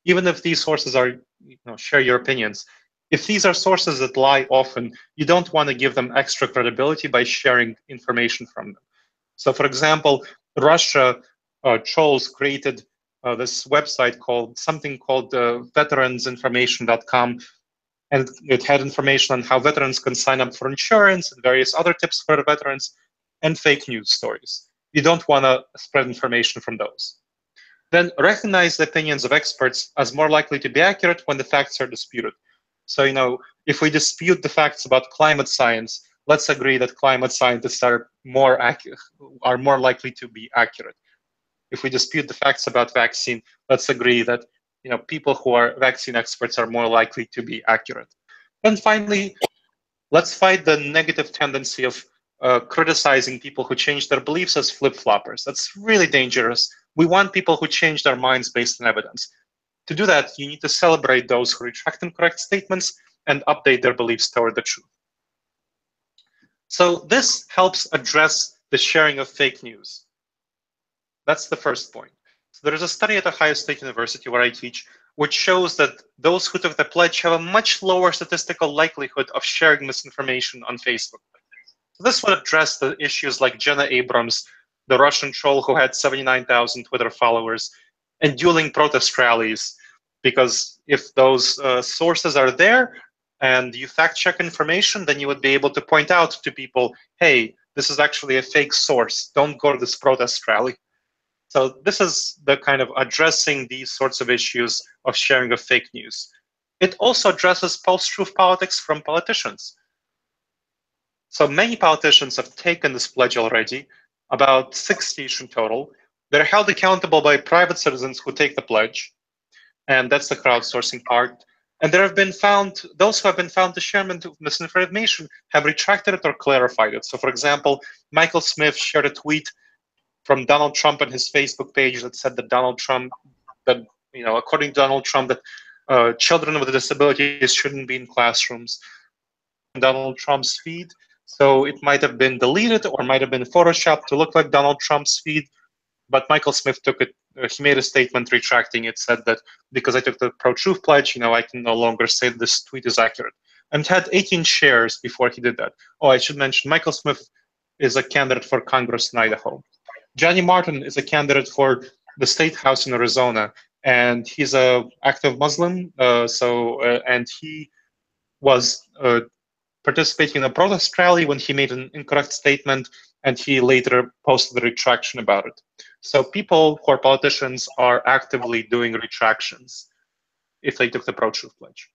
even if these sources are, you know, share your opinions. If these are sources that lie often, you don't want to give them extra credibility by sharing information from them. So for example, Russia, trolls created this website called vetteransinformation.com, And it had information on how veterans can sign up for insurance and various other tips for the veterans, and fake news stories. You don't want to spread information from those. Then recognize the opinions of experts as more likely to be accurate when the facts are disputed. So, if we dispute the facts about climate science, let's agree that climate scientists are more likely to be accurate. If we dispute the facts about vaccine, let's agree that people who are vaccine experts are more likely to be accurate. And finally, let's fight the negative tendency of criticizing people who change their beliefs as flip-floppers. That's really dangerous. We want people who change their minds based on evidence. To do that, you need to celebrate those who retract incorrect statements and update their beliefs toward the truth. So this helps address the sharing of fake news. That's the first point. So there is a study at Ohio State University where I teach, which shows that those who took the pledge have a much lower statistical likelihood of sharing misinformation on Facebook. So this would address the issues like Jenna Abrams, the Russian troll who had 79,000 Twitter followers, and dueling protest rallies, because if those sources are there and you fact check information, then you would be able to point out to people, hey, this is actually a fake source. Don't go to this protest rally. So this is the kind of addressing these sorts of issues of sharing of fake news. It also addresses post-truth politics from politicians. So many politicians have taken this pledge already, about 60 in total. They're held accountable by private citizens who take the pledge, and that's the crowdsourcing part. And there have been found, those who have been found to share misinformation have retracted it or clarified it. So for example, Michael Smith shared a tweet from Donald Trump on his Facebook page that said that according to Donald Trump, that children with disabilities shouldn't be in classrooms. Donald Trump's feed, so it might have been deleted or might have been photoshopped to look like Donald Trump's feed. But Michael Smith took it. He made a statement retracting it, said that because I took the ProTruth Pledge, I can no longer say this tweet is accurate. And had 18 shares before he did that. Oh, I should mention, Michael Smith is a candidate for Congress in Idaho. Johnny Martin is a candidate for the State House in Arizona, and he's an active Muslim. And he was participating in a protest rally when he made an incorrect statement, and he later posted a retraction about it. So people who are politicians are actively doing retractions if they took the ProTruth Pledge.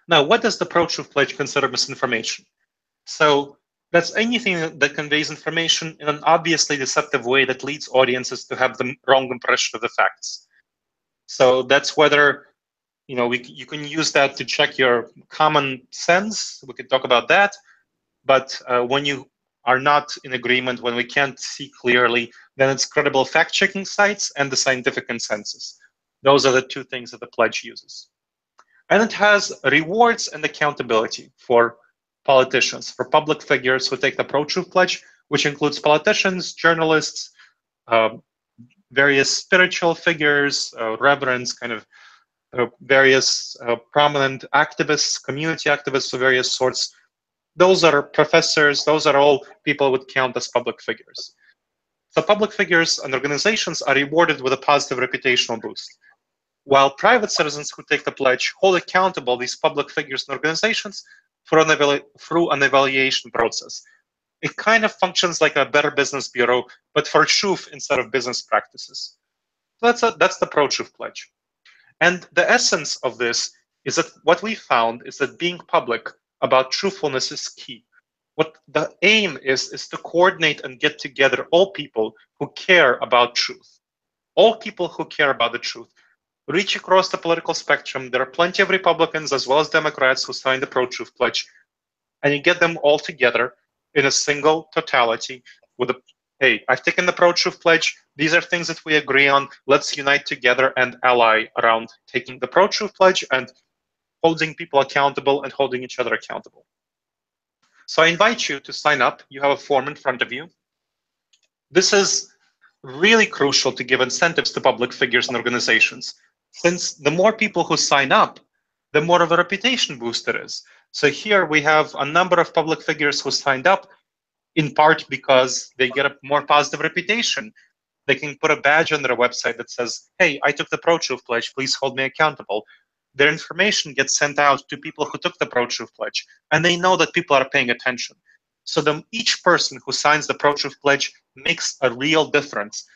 Now, what does the ProTruth Pledge consider misinformation? So that's anything that conveys information in an obviously deceptive way that leads audiences to have the wrong impression of the facts. So that's whether you can use that to check your common sense. We could talk about that. But when you are not in agreement, when we can't see clearly, then it's credible fact-checking sites and the scientific consensus. Those are the two things that the pledge uses. And it has rewards and accountability for politicians, for public figures who take the ProTruth Pledge, which includes politicians, journalists, various spiritual figures, reverends, kind of various prominent activists, community activists of various sorts. Those are professors, those are all people would count as public figures. So public figures and organizations are rewarded with a positive reputational boost, while private citizens who take the pledge hold accountable these public figures and organizations through an evaluation process. It kind of functions like a Better Business Bureau, but for truth instead of business practices. So that's the ProTruth Pledge. And the essence of this is that what we found is that being public about truthfulness is key. What the aim is to coordinate and get together all people who care about truth. All people who care about the truth. Reach across the political spectrum. There are plenty of Republicans as well as Democrats who signed the ProTruth Pledge. And you get them all together in a single totality with hey, I've taken the ProTruth Pledge. These are things that we agree on. Let's unite together and ally around taking the ProTruth Pledge and holding people accountable and holding each other accountable. So I invite you to sign up. You have a form in front of you. This is really crucial to give incentives to public figures and organizations, since the more people who sign up, the more of a reputation boost it is. So here we have a number of public figures who signed up, in part because they get a more positive reputation. They can put a badge on their website that says, hey, I took the ProTruth Pledge, please hold me accountable. their information gets sent out to people who took the ProTruth Pledge, and they know that people are paying attention. So each person who signs the ProTruth Pledge makes a real difference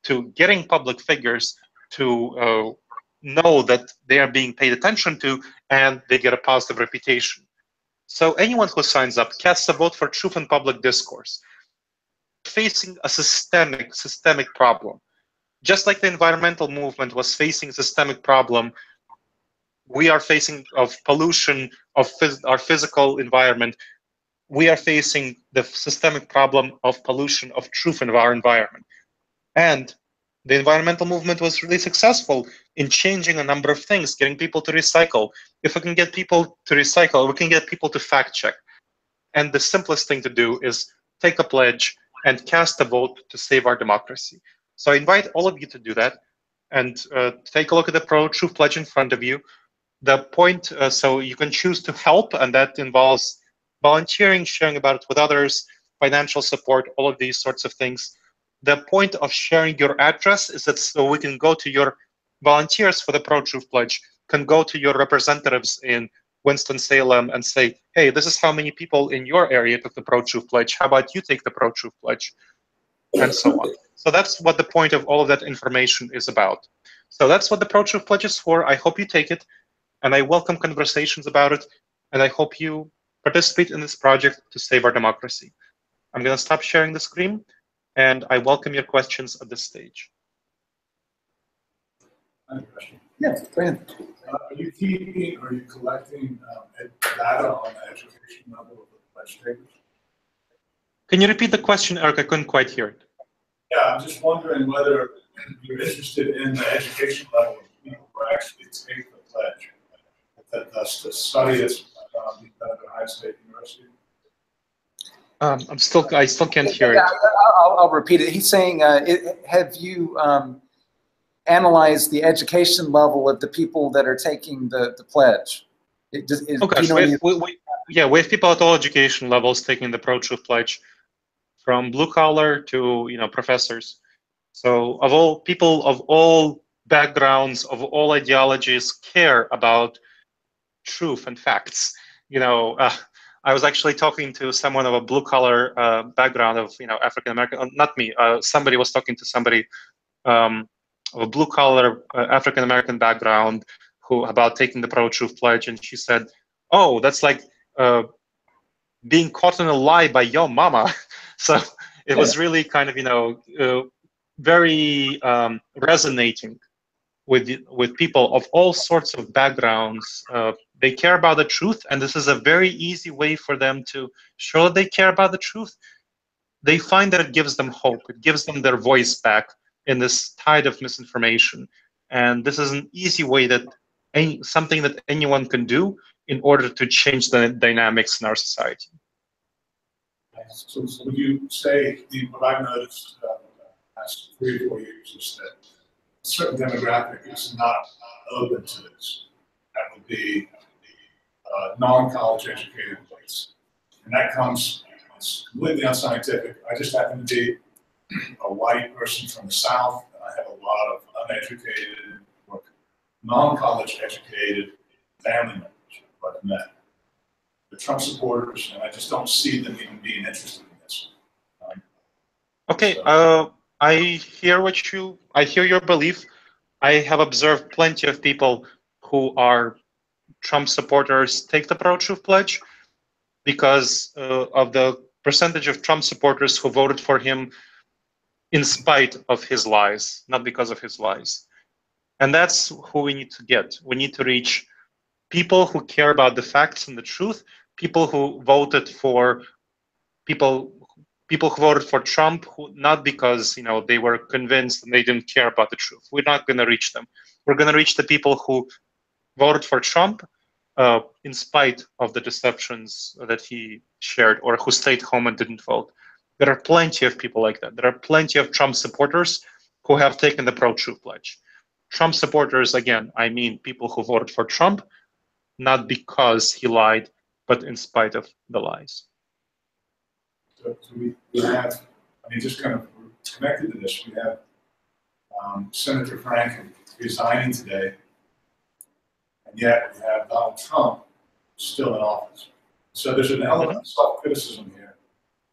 to getting public figures to know that they are being paid attention to, and they get a positive reputation. So anyone who signs up casts a vote for truth in public discourse, facing a systemic problem. Just like the environmental movement was facing a systemic problem, we are facing of pollution of our physical environment. We are facing the systemic problem of pollution of truth in our environment. And the environmental movement was really successful in changing a number of things, getting people to recycle. If we can get people to recycle, we can get people to fact check. And the simplest thing to do is take a pledge and cast a vote to save our democracy. So I invite all of you to do that and take a look at the ProTruth Pledge in front of you. The point, so you can choose to help, and that involves volunteering, sharing about it with others, financial support, all of these sorts of things. The point of sharing your address is that so we can go to your volunteers for the ProTruth Pledge, can go to your representatives in Winston-Salem and say, hey, this is how many people in your area took the ProTruth Pledge. How about you take the ProTruth Pledge? And so on. So that's what the point of all of that information is about. So that's what the ProTruth Pledge is for. I hope you take it, and I welcome conversations about it, and I hope you participate in this project to save our democracy. I'm going to stop sharing the screen, and I welcome your questions at this stage. I have a question. Yes, go ahead. Are you keeping, are you collecting data on the education level of the pledge takers? Can you repeat the question, Eric? I couldn't quite hear it. Yeah, I'm just wondering whether you're interested in the education level of people who actually take the pledge. The study that's being done at Ohio State University. I still can't hear it. I'll repeat it. He's saying, have you analyzed the education level of the people that are taking the pledge? We have people at all education levels taking the ProTruth Pledge, from blue collar to professors. So of all people of all backgrounds, of all ideologies, care about truth and facts. I was actually talking to someone of a blue collar background of African American. Not me. Somebody was talking to somebody of a blue collar African American background about taking the ProTruth Pledge, and she said, "Oh, that's like being caught in a lie by your mama." So it was really kind of very resonating with people of all sorts of backgrounds. They care about the truth, and this is a very easy way for them to show that they care about the truth. They find that it gives them hope. It gives them their voice back in this tide of misinformation. And this is an easy way that something that anyone can do in order to change the dynamics in our society. So would you say, what I've noticed the past 3 or 4 years is that a certain demographic is not open to this? That would be non-college educated whites. And that comes, it's completely unscientific. I just happen to be a white person from the South, and I have a lot of uneducated, non-college educated family members I've met. The Trump supporters, and I just don't see them even being interested in this. Okay, I hear your belief. I have observed plenty of people who are Trump supporters take the ProTruth Pledge because of the percentage of Trump supporters who voted for him in spite of his lies, not because of his lies. And that's who we need to get. We need to reach people who care about the facts and the truth, people who voted for people who voted for Trump, not because they were convinced and they didn't care about the truth. We're not going to reach them. We're going to reach the people who voted for Trump in spite of the deceptions that he shared, or who stayed home and didn't vote. There are plenty of people like that. There are plenty of Trump supporters who have taken the ProTruth Pledge. Trump supporters, again, I mean people who voted for Trump, not because he lied, but in spite of the lies. So we have, just kind of connected to this, we have Senator Frank resigning today. and yet we have Donald Trump still in office. So there's an element of self-criticism here.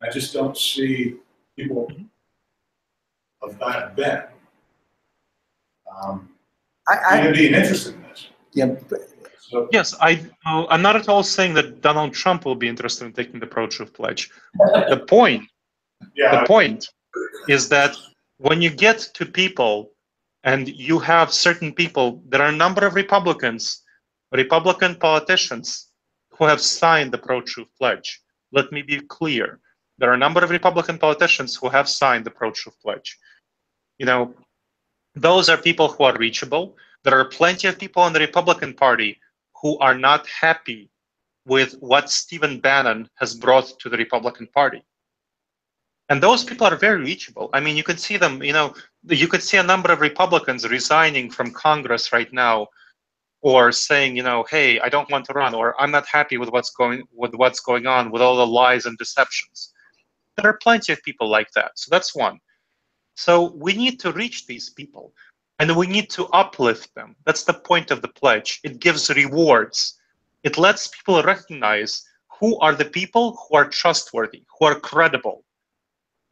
I just don't see people of that bent being interested in this. Yeah. So, Yes, I'm not at all saying that Donald Trump will be interested in taking the ProTruth Pledge. The point is that when you get to people and you have certain people, there are a number of Republican politicians who have signed the ProTruth Pledge. Let me be clear. There are a number of Republican politicians who have signed the ProTruth Pledge. You know, those are people who are reachable. There are plenty of people in the Republican Party who are not happy with what Stephen Bannon has brought to the Republican Party. And those people are very reachable. I mean, you can see them, you know, you could see a number of Republicans resigning from Congress right now, or saying, you know, hey, I don't want to run, or I'm not happy with what's going on with all the lies and deceptions. There are plenty of people like that. So that's one. So we need to reach these people, and we need to uplift them. That's the point of the pledge. It gives rewards. It lets people recognize who are the people who are trustworthy, who are credible,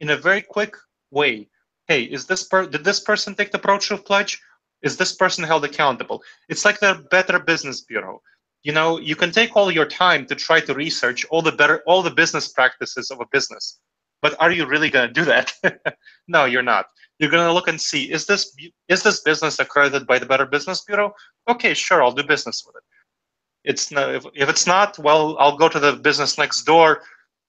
in a very quick way. Hey, did this person take the ProTruth Pledge? Is this person held accountable? It's like the Better Business Bureau. You know, you can take all your time to try to research all the business practices of a business, but are you really going to do that? No, you're not. You're going to look and see, is this business accredited by the Better Business Bureau? Okay, sure, I'll do business with it. It's not, if it's not, well, I'll go to the business next door,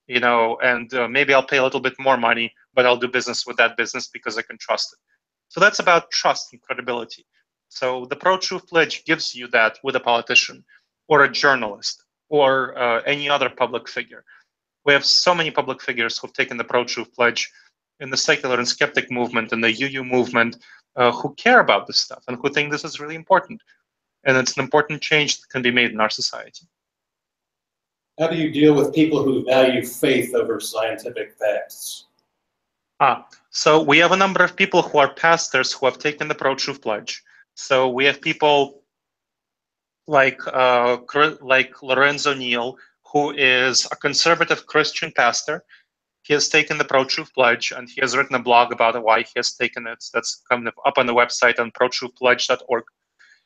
you know, and maybe I'll pay a little bit more money, but I'll do business with that business because I can trust it. So that's about trust and credibility. So the ProTruth Pledge gives you that with a politician or a journalist or any other public figure. We have so many public figures who've taken the ProTruth Pledge in the secular and skeptic movement and the UU movement who care about this stuff and who think this is really important. And it's an important change that can be made in our society. How do you deal with people who value faith over scientific facts? So we have a number of people who are pastors who have taken the ProTruth Pledge. So we have people like Lorenzo Neal, who is a conservative Christian pastor. He has taken the ProTruth Pledge, and he has written a blog about why he has taken it. That's kind of up on the website on protruthpledge.org.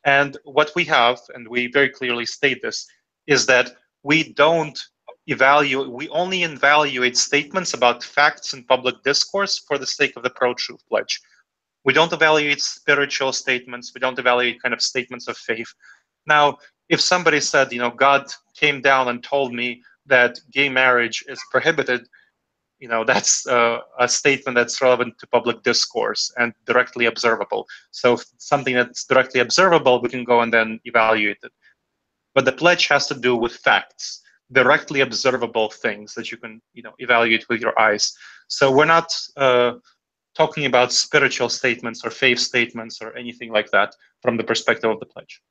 And what we have, and we very clearly state this, is that we don't evaluate, we only evaluate statements about facts in public discourse for the sake of the ProTruth Pledge. We don't evaluate spiritual statements. We don't evaluate kind of statements of faith. Now, if somebody said, you know, God came down and told me that gay marriage is prohibited, you know, that's a statement that's relevant to public discourse and directly observable. So if something that's directly observable, we can go and then evaluate it. But the pledge has to do with facts, directly observable things that you can, you know, evaluate with your eyes. So we're not talking about spiritual statements or faith statements or anything like that from the perspective of the pledge.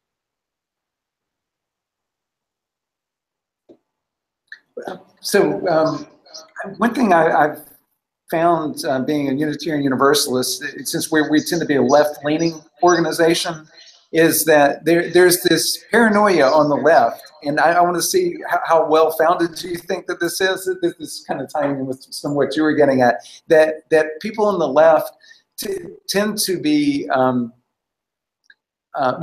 So one thing I've found being a Unitarian Universalist, since we tend to be a left-leaning organization, is that there's this paranoia on the left, and I want to see how well-founded you think that this is. This is kind of tying in with some of what you were getting at, that people on the left tend to be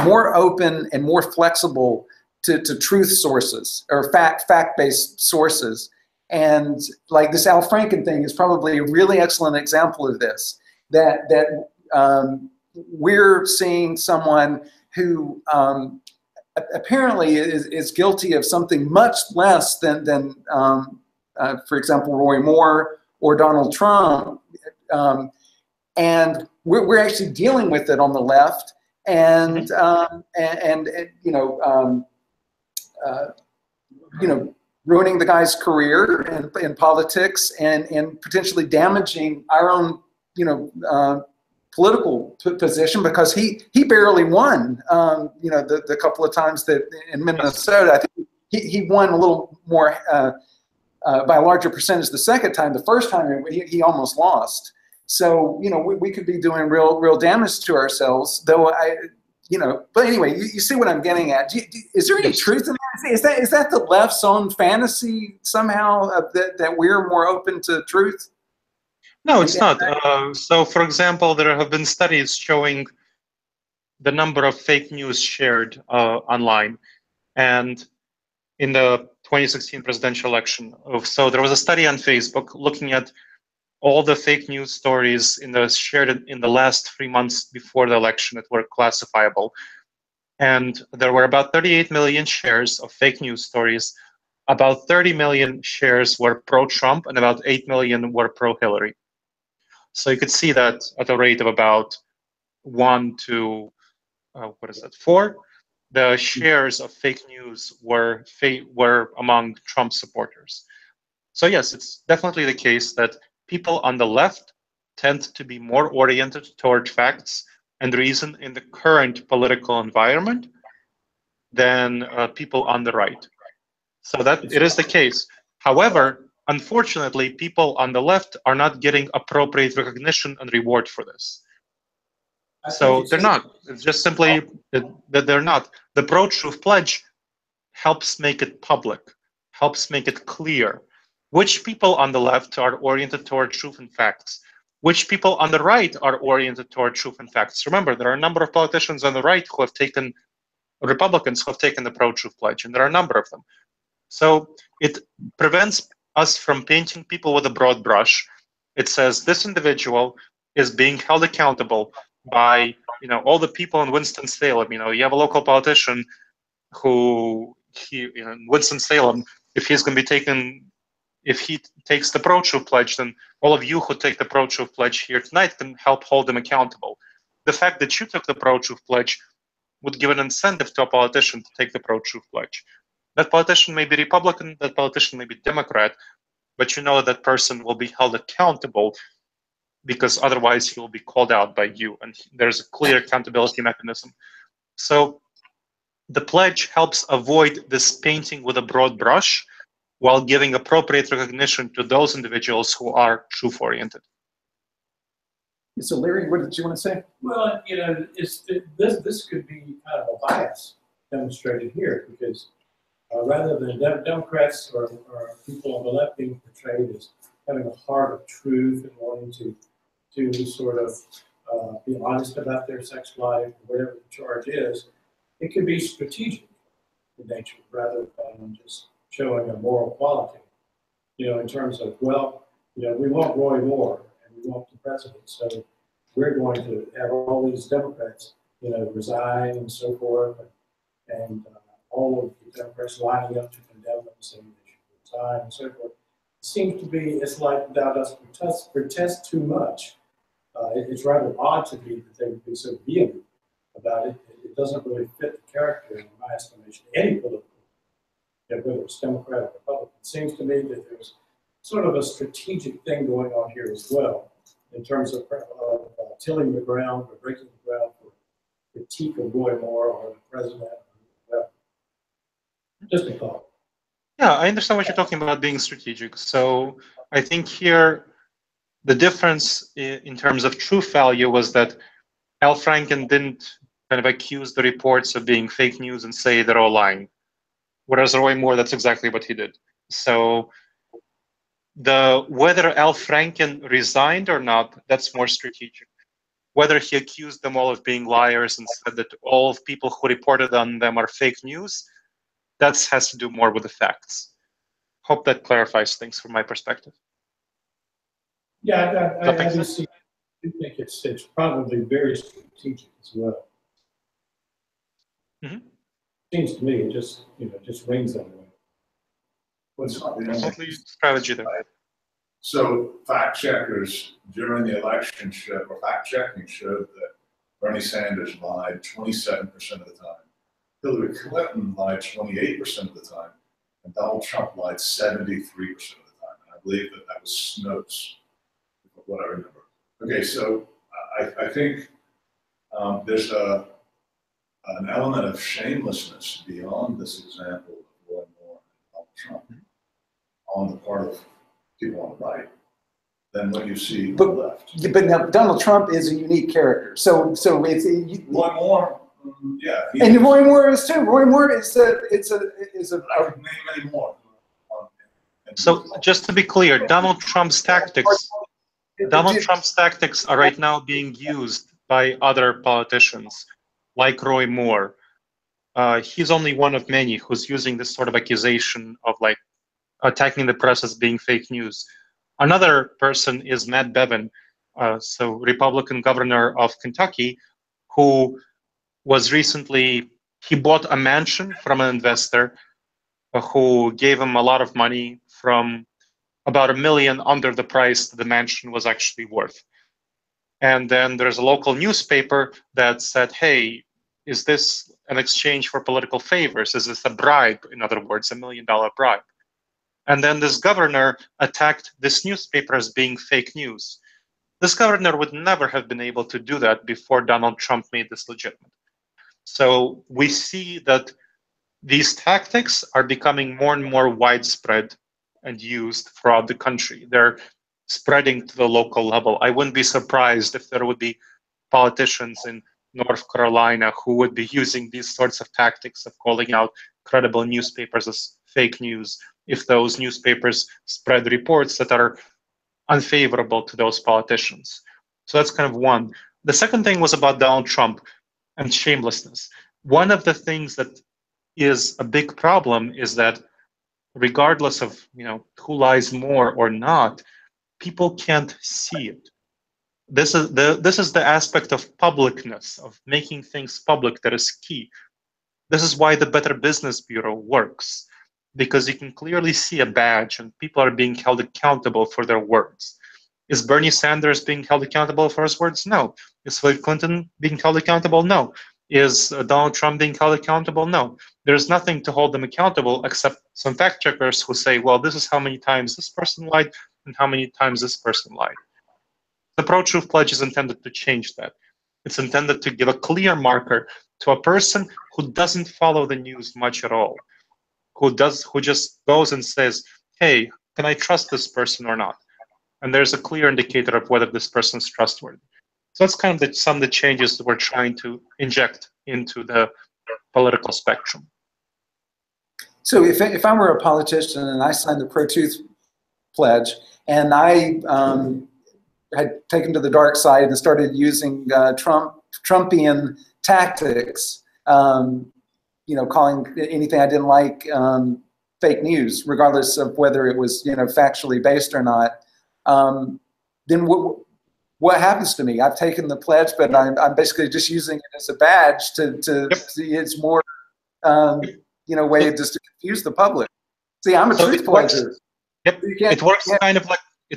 more open and more flexible to truth sources or fact-based sources. And like this Al Franken thing is probably a really excellent example of this, that we're seeing someone who apparently is guilty of something much less than for example, Roy Moore or Donald Trump. And we're actually dealing with it on the left, and ruining the guy's career in politics and potentially damaging our own, political position, because he barely won, the couple of times that in Minnesota. I think he won a little more by a larger percentage the second time. The first time he almost lost. So we could be doing real damage to ourselves. Though you know, but anyway, you see what I'm getting at. Is there any truth in that? Is that the left's own fantasy somehow that we're more open to truth? No, it's not. So, for example, there have been studies showing the number of fake news shared online, and in the 2016 presidential election. So there was a study on Facebook looking at all the fake news stories shared in the last 3 months before the election that were classifiable. And there were about 38 million shares of fake news stories. About 30 million shares were pro-Trump, and about 8 million were pro-Hillary. So you could see that at a rate of about 1 to 4. The shares of fake news were among Trump supporters. So yes, it's definitely the case that people on the left tend to be more oriented toward facts and reason in the current political environment than people on the right. So that it is the case. However, unfortunately, people on the left are not getting appropriate recognition and reward for this. So they're not. It's just simply that they're not. The ProTruth Pledge helps make it public, helps make it clear which people on the left are oriented toward truth and facts, which people on the right are oriented toward truth and facts. Remember, there are a number of politicians on the right who have taken, Republicans who have taken the ProTruth Pledge, and there are a number of them. So it prevents us from painting people with a broad brush. It says this individual is being held accountable by all the people in Winston-Salem. You have a local politician who in Winston-Salem, if he takes the ProTruth Pledge, then all of you who take the ProTruth Pledge here tonight can help hold him accountable. The fact that you took the ProTruth Pledge would give an incentive to a politician to take the ProTruth Pledge. That politician may be Republican, that politician may be Democrat, but you know that person will be held accountable because otherwise he will be called out by you, and there's a clear accountability mechanism. So the pledge helps avoid this painting with a broad brush while giving appropriate recognition to those individuals who are truth-oriented. So Larry, what did you want to say? Well, this could be kind of a bias demonstrated here, because rather than Democrats or people on the left being portrayed as having a heart of truth and wanting to sort of be honest about their sex life, or whatever the charge is, it can be strategic in nature rather than just showing a moral quality. In terms of, well, we want Roy Moore and we want the president, so we're going to have all these Democrats, resign and so forth, and all of the Democrats lining up to condemn them, saying they should resign and so forth. It seems to be, it's like thou dost protest too much. It's rather odd to me that they would be so vehement about it. It doesn't really fit the character, in my estimation, any political, whether it's Democrat or Republican. It seems to me that there's sort of a strategic thing going on here as well, in terms of tilling the ground or breaking the ground for critique of Roy Moore or the president. Well, just a thought. Yeah, I understand what you're talking about being strategic. So I think here the difference in terms of truth value was that Al Franken didn't kind of accuse the reports of being fake news and say they're all lying. Whereas Roy Moore, that's exactly what he did. So whether Al Franken resigned or not, that's more strategic. Whether he accused them all of being liars and said that all of people who reported on them are fake news, that has to do more with the facts. Hope that clarifies things from my perspective. Yeah, I think it's probably very strategic as well. Mm-hmm. Seems to me it just rings that way. What's not the Definitely strategy there. So fact checkers during the election fact-checking showed that Bernie Sanders lied 27% of the time. Hillary Clinton lied 28% of the time, and Donald Trump lied 73% of the time. And I believe that was Snopes, what I remember. Okay, so I think there's an element of shamelessness beyond this example of Roy Moore and Donald Trump on the part of people on the right than what you see on the left. But now Donald Trump is a unique character. So it's Roy Moore Yeah. And Roy Moore is too. Roy Moore is a I would name many more. So just to be clear, Donald Trump's tactics are right now being used by other politicians, like Roy Moore. He's only one of many who's using this sort of accusation of like attacking the press as being fake news. Another person is Matt Bevin, so Republican governor of Kentucky, who was recently, he bought a mansion from an investor who gave him a lot of money, from about $1 million under the price the mansion was actually worth. And then there's a local newspaper that said, hey, is this an exchange for political favors? Is this a bribe? In other words, $1 million bribe. And then this governor attacked this newspaper as being fake news. This governor would never have been able to do that before Donald Trump made this legitimate. So we see that these tactics are becoming more and more widespread and used throughout the country. They're spreading to the local level. I wouldn't be surprised if there would be politicians in North Carolina who would be using these sorts of tactics of calling out credible newspapers as fake news if those newspapers spread reports that are unfavorable to those politicians. So that's kind of one. The second thing was about Donald Trump and shamelessness. One of the things that is a big problem is that regardless of who lies more or not, people can't see it. This is the aspect of publicness, of making things public, that is key. This is why the Better Business Bureau works, because you can clearly see a badge and people are being held accountable for their words. Is Bernie Sanders being held accountable for his words? No. Is Hillary Clinton being held accountable? No. Is Donald Trump being held accountable? No. There's nothing to hold them accountable except some fact checkers who say, well, this is how many times this person lied and how many times this person lied. The ProTruth Pledge is intended to change that. It's intended to give a clear marker to a person who doesn't follow the news much at all, who just goes and says, hey, can I trust this person or not? And there's a clear indicator of whether this person is trustworthy. So that's kind of some of the changes that we're trying to inject into the political spectrum. So if I were a politician and I signed the ProTruth Pledge and I had taken to the dark side and started using Trumpian tactics, calling anything I didn't like fake news, regardless of whether it was factually based or not, then what happens to me? I've taken the pledge, but I'm basically just using it as a badge to see it's more way just to confuse the public. See, I'm a truth pledger. Yep, it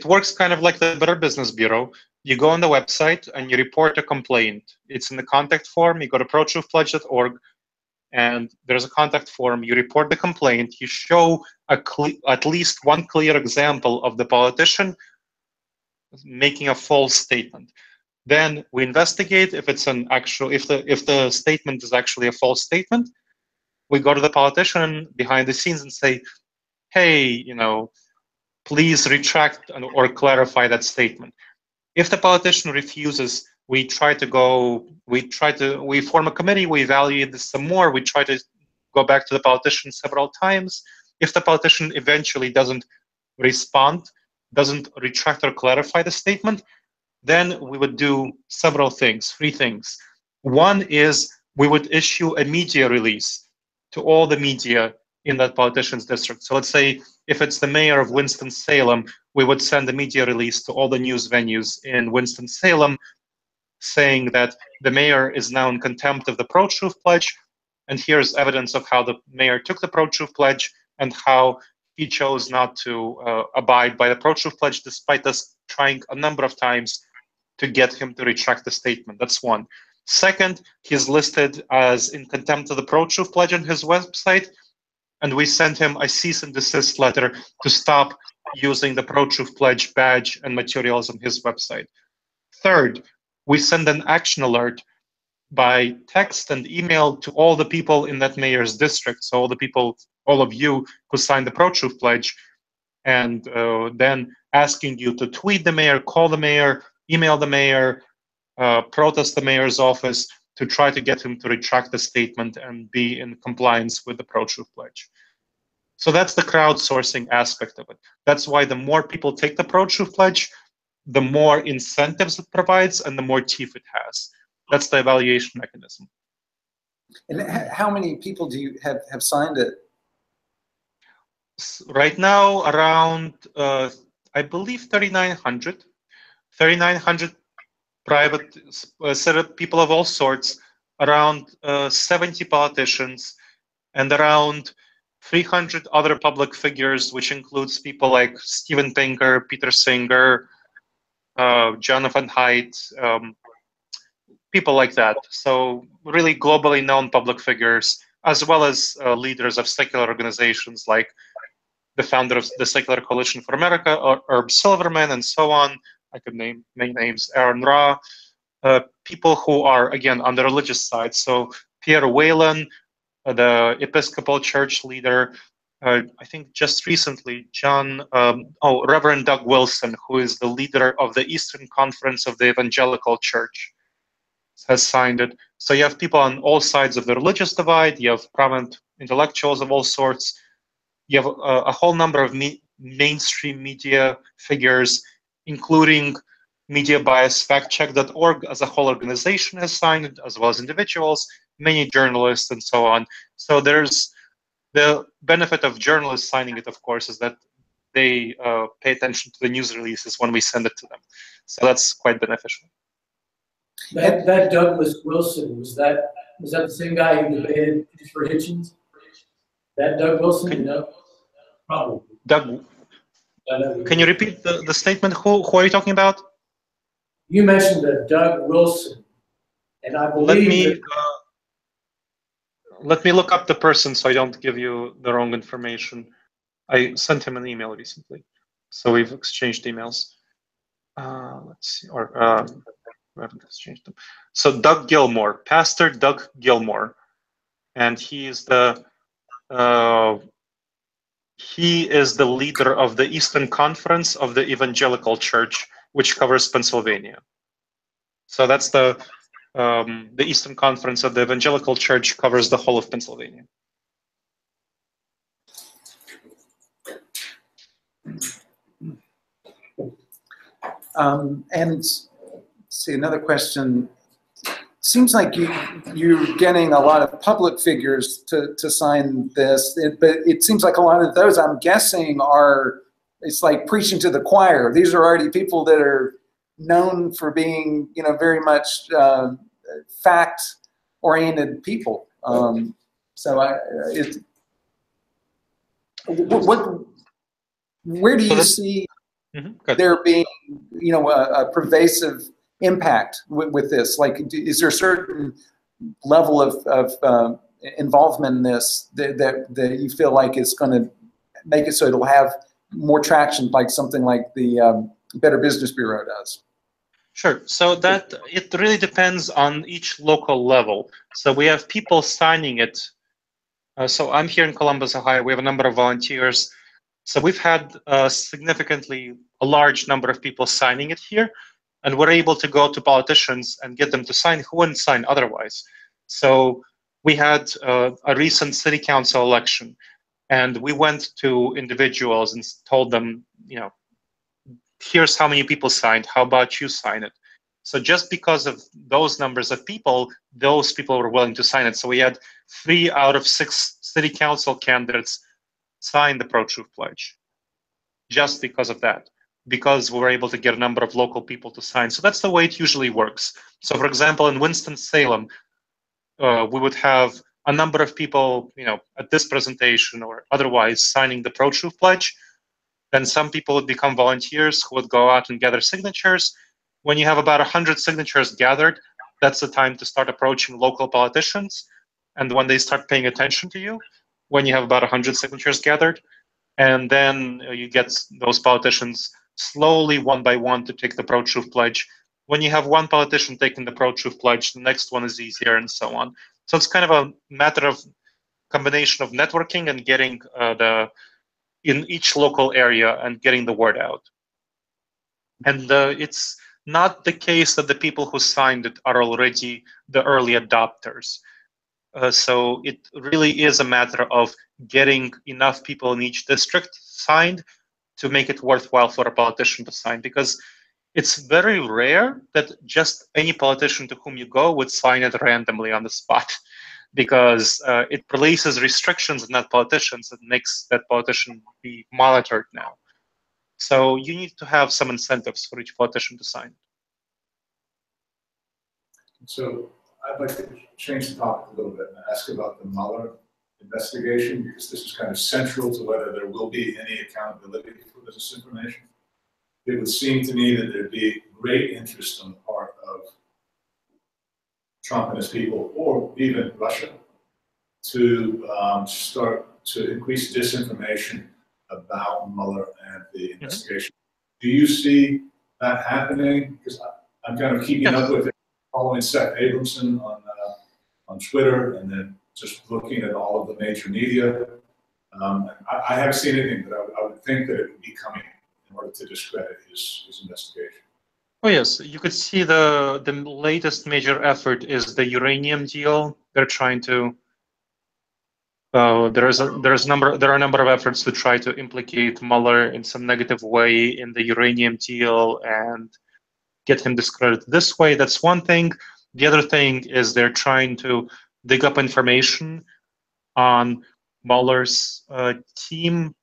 works kind of like the Better Business Bureau. You go on the website and you report a complaint. It's in the contact form. You go to protruthpledge.org, and there's a contact form. You report the complaint. You show at least one clear example of the politician making a false statement. Then we investigate if it's if the statement is actually a false statement. We go to the politician behind the scenes and say, hey, please retract or clarify that statement. If the politician refuses, we form a committee, we evaluate this some more, we try to go back to the politician several times. If the politician eventually doesn't respond, doesn't retract or clarify the statement, then we would do several things, 3 things. One is we would issue a media release to all the media in that politician's district. So let's say if it's the mayor of Winston-Salem, we would send a media release to all the news venues in Winston-Salem saying that the mayor is now in contempt of the ProTruth Pledge, and here's evidence of how the mayor took the ProTruth Pledge and how he chose not to abide by the ProTruth Pledge despite us trying a number of times to get him to retract the statement. That's one. Second, he's listed as in contempt of the ProTruth Pledge on his website, and we sent him a cease and desist letter to stop using the ProTruth Pledge badge and materials on his website. Third, we send an action alert by text and email to all the people in that mayor's district, so all of you who signed the ProTruth Pledge, and then asking you to tweet the mayor, call the mayor, email the mayor, protest the mayor's office, to try to get him to retract the statement and be in compliance with the ProTruth Pledge. So that's the crowdsourcing aspect of it. That's why the more people take the ProTruth Pledge, the more incentives it provides and the more teeth it has. That's the evaluation mechanism. And how many people do you have signed it? Right now, around, I believe, 3,900. 3,900 private people of all sorts, around 70 politicians, and around 300 other public figures, which includes people like Steven Pinker, Peter Singer, Jonathan Haidt, people like that. So really globally known public figures, as well as leaders of secular organizations like the founder of the Secular Coalition for America, Herb Silverman, and so on. I could name names, Aaron Ra, people who are, again, on the religious side. So Pierre Whalen, the Episcopal Church leader, I think just recently, Reverend Doug Wilson, who is the leader of the Eastern Conference of the Evangelical Church, has signed it. So you have people on all sides of the religious divide, you have prominent intellectuals of all sorts, you have a whole number of mainstream media figures, including Media Bias Factcheck.org as a whole organization has signed it, as well as individuals, many journalists, and so on. So there's the benefit of journalists signing it, of course, is that they pay attention to the news releases when we send it to them. So that's quite beneficial. That Douglas Wilson, was that the same guy who debated for Hitchens? That Doug Wilson? No, probably. Doug, can you repeat the statement? Who are you talking about? You mentioned Doug Wilson, and I believe let me look up the person so I don't give you the wrong information. I sent him an email recently, so we've exchanged emails. Let's see, or we haven't exchanged them. So Doug Gilmore, Pastor Doug Gilmore, and he is the leader of the Eastern Conference of the Evangelical Church, which covers Pennsylvania. So that's the Eastern Conference of the Evangelical Church covers the whole of Pennsylvania. And see, another question. Seems like you're getting a lot of public figures to sign this, but it seems like a lot of those, I'm guessing, it's like preaching to the choir. These are already people that are known for being, very much fact-oriented people. Where do you see there being, a pervasive impact with this? Like, is there a certain level of involvement in this that you feel like is going to make it so it'll have more traction, like something like the Better Business Bureau does? Sure. So that it really depends on each local level. So we have people signing it. So I'm here in Columbus, Ohio. We have a number of volunteers. So we've had a large number of people signing it here. And we're able to go to politicians and get them to sign who wouldn't sign otherwise. So we had a recent city council election, and we went to individuals and told them, here's how many people signed. How about you sign it? So just because of those numbers of people, those people were willing to sign it. So we had 3 out of 6 city council candidates sign the ProTruth Pledge, just because of that. Because we were able to get a number of local people to sign. So that's the way it usually works. So for example, in Winston-Salem, we would have a number of people, at this presentation or otherwise signing the ProTruth Pledge. Then some people would become volunteers who would go out and gather signatures. When you have about 100 signatures gathered, that's the time to start approaching local politicians. And when they start paying attention to you, when you have about 100 signatures gathered, and then you get those politicians slowly, one by one, to take the ProTruth Pledge. When you have one politician taking the ProTruth Pledge, the next one is easier, and so on. So it's kind of a matter of combination of networking and getting in each local area and getting the word out. And not the case that the people who signed it are already the early adopters. So it really is a matter of getting enough people in each district signed to make it worthwhile for a politician to sign, because it's very rare that just any politician to whom you go would sign it randomly on the spot, because it places restrictions on that politicians that makes that politician be monitored now. So you need to have some incentives for each politician to sign. So I'd like to change the topic a little bit and ask about the Mueller investigation, because this is kind of central to whether there will be any accountability for this information. It would seem to me that there'd be great interest on the part of Trump and his people, or even Russia, to start to increase disinformation about Mueller and the investigation. Do you see that happening? Because I'm kind of keeping up with it, following Seth Abramson on Twitter, and then just looking at all of the major media. I haven't seen anything, but I would think that it would be coming in order to discredit his investigation. Oh yes, you could see the latest major effort is the uranium deal. They're trying to. There are a number of efforts to try to implicate Mueller in some negative way in the uranium deal and get him discredited this way. That's one thing. The other thing is they're trying to dig up information on Mueller's team,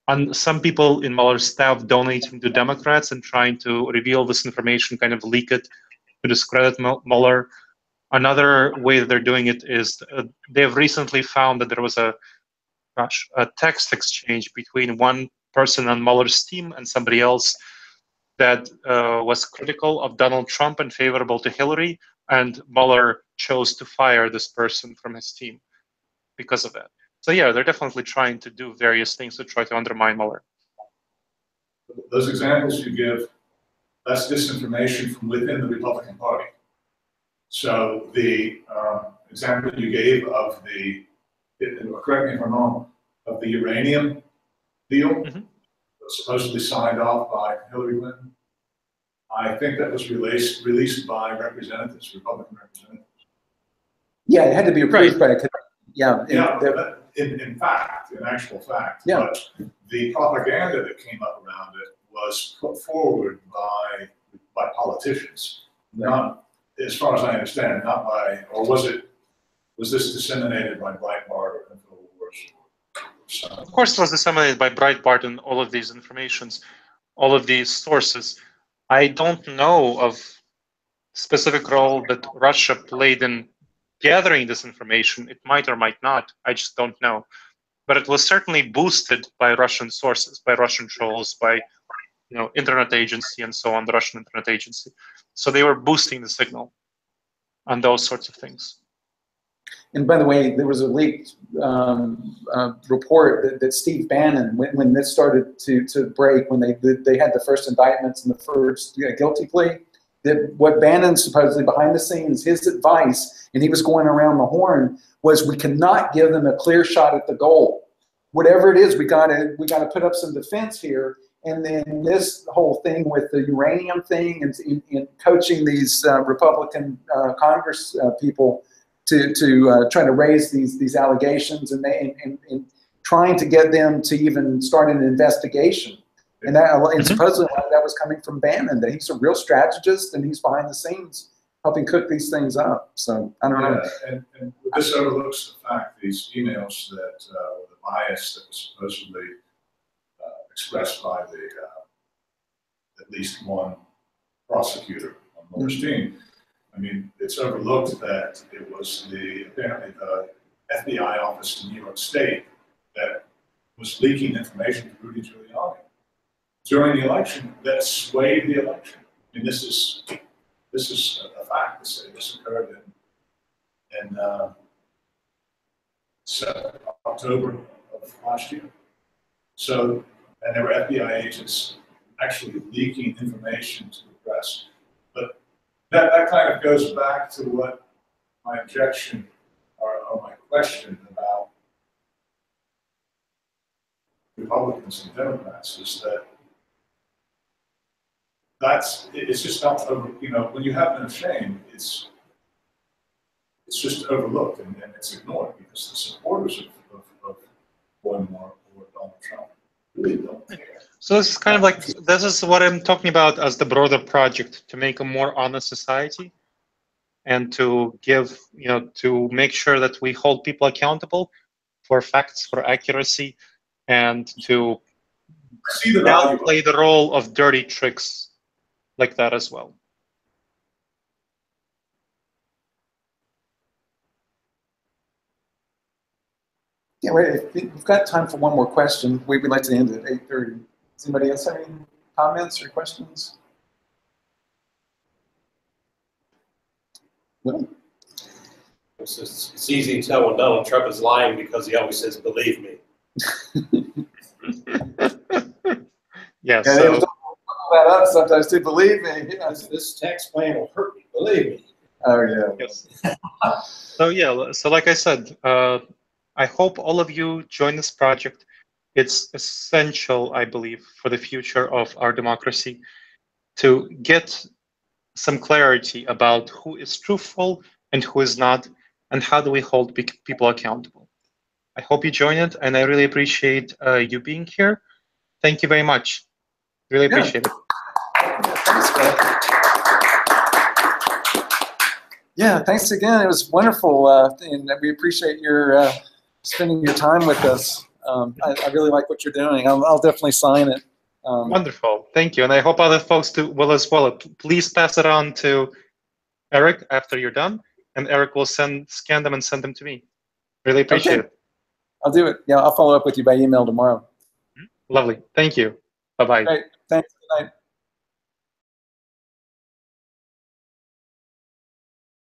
on some people in Mueller's staff donating to Democrats and trying to reveal this information, kind of leak it to discredit Mueller. Another way that they're doing it is they have recently found that there was a text exchange between one person on Mueller's team and somebody else that was critical of Donald Trump and favorable to Hillary, and Mueller chose to fire this person from his team because of that. So yeah, they're definitely trying to do various things to try to undermine Mueller. Those examples you give, that's disinformation from within the Republican Party. So the example you gave of the, correct me if I'm wrong, of the uranium deal, supposedly signed off by Hillary Clinton, I think that was released by representatives, Republican representatives. Yeah, it had to be approved by a, yeah. In actual fact, yeah. But the propaganda that came up around it was put forward by politicians, not, as far as I understand, not by, or was this disseminated by Breitbart or InfoWars? Of course, it was disseminated by Breitbart and all of these informations, all of these sources. I don't know of specific role that Russia played in gathering this information. It might or might not. I just don't know. But it was certainly boosted by Russian sources, by Russian trolls, by internet agency and so on, the Russian internet agency. So they were boosting the signal on those sorts of things. And by the way, there was a leaked report that Steve Bannon, when this started to break, when they had the first indictments and the first guilty plea, that what Bannon supposedly behind the scenes, his advice, and he was going around the horn, was we cannot give them a clear shot at the goal. Whatever it is, we gotta put up some defense here. And then this whole thing with the uranium thing and coaching these Republican Congress people to try to raise these allegations and trying to get them to even start an investigation. And supposedly that was coming from Bannon, that he's a real strategist and he's behind the scenes helping cook these things up. So I don't know. And this overlooks the fact, these emails that the bias that was supposedly expressed by at least one prosecutor on Mueller's team. I mean, it's overlooked that it was apparently the FBI office in New York State that was leaking information to Rudy Giuliani during the election that swayed the election. I mean, this is a fact. This occurred in October of last year. So, and there were FBI agents actually leaking information to the press. But that kind of goes back to what my objection or my question about Republicans and Democrats is that it's just not, you know, when you have no shame, it's just overlooked and it's ignored because the supporters of Voldemort or Donald Trump really don't care. So this is kind of like, this is what I'm talking about as the broader project, to make a more honest society and to give, you know, to make sure that we hold people accountable for facts, for accuracy, and to See the value. downplay the role of dirty tricks like that as well. Yeah, wait, we've got time for one more question. We'd like to end at 8:30. Does anybody else have any comments or questions? No? It's easy to tell when Donald Trump is lying because he always says, "Believe me." Yeah, Yeah, so that up sometimes too. Believe me. Yes. This tax plan will hurt me. Believe me. Oh yeah. yes. So yeah, so like I said, I hope all of you join this project. It's essential, I believe, for the future of our democracy to get some clarity about who is truthful and who is not, and how do we hold people accountable. I hope you join it, and I really appreciate you being here. Thank you very much. Really appreciate it. Yeah, thanks, Greg. Yeah, thanks again. It was wonderful, and we appreciate your spending your time with us. I really like what you're doing. I'll definitely sign it. Wonderful. Thank you. And I hope other folks will as well. Please pass it on to Eric after you're done, and Eric will scan them and send them to me. Really appreciate it. I'll do it. Yeah, I'll follow up with you by email tomorrow. Lovely. Thank you. Bye-bye. Great. Thanks. Good night.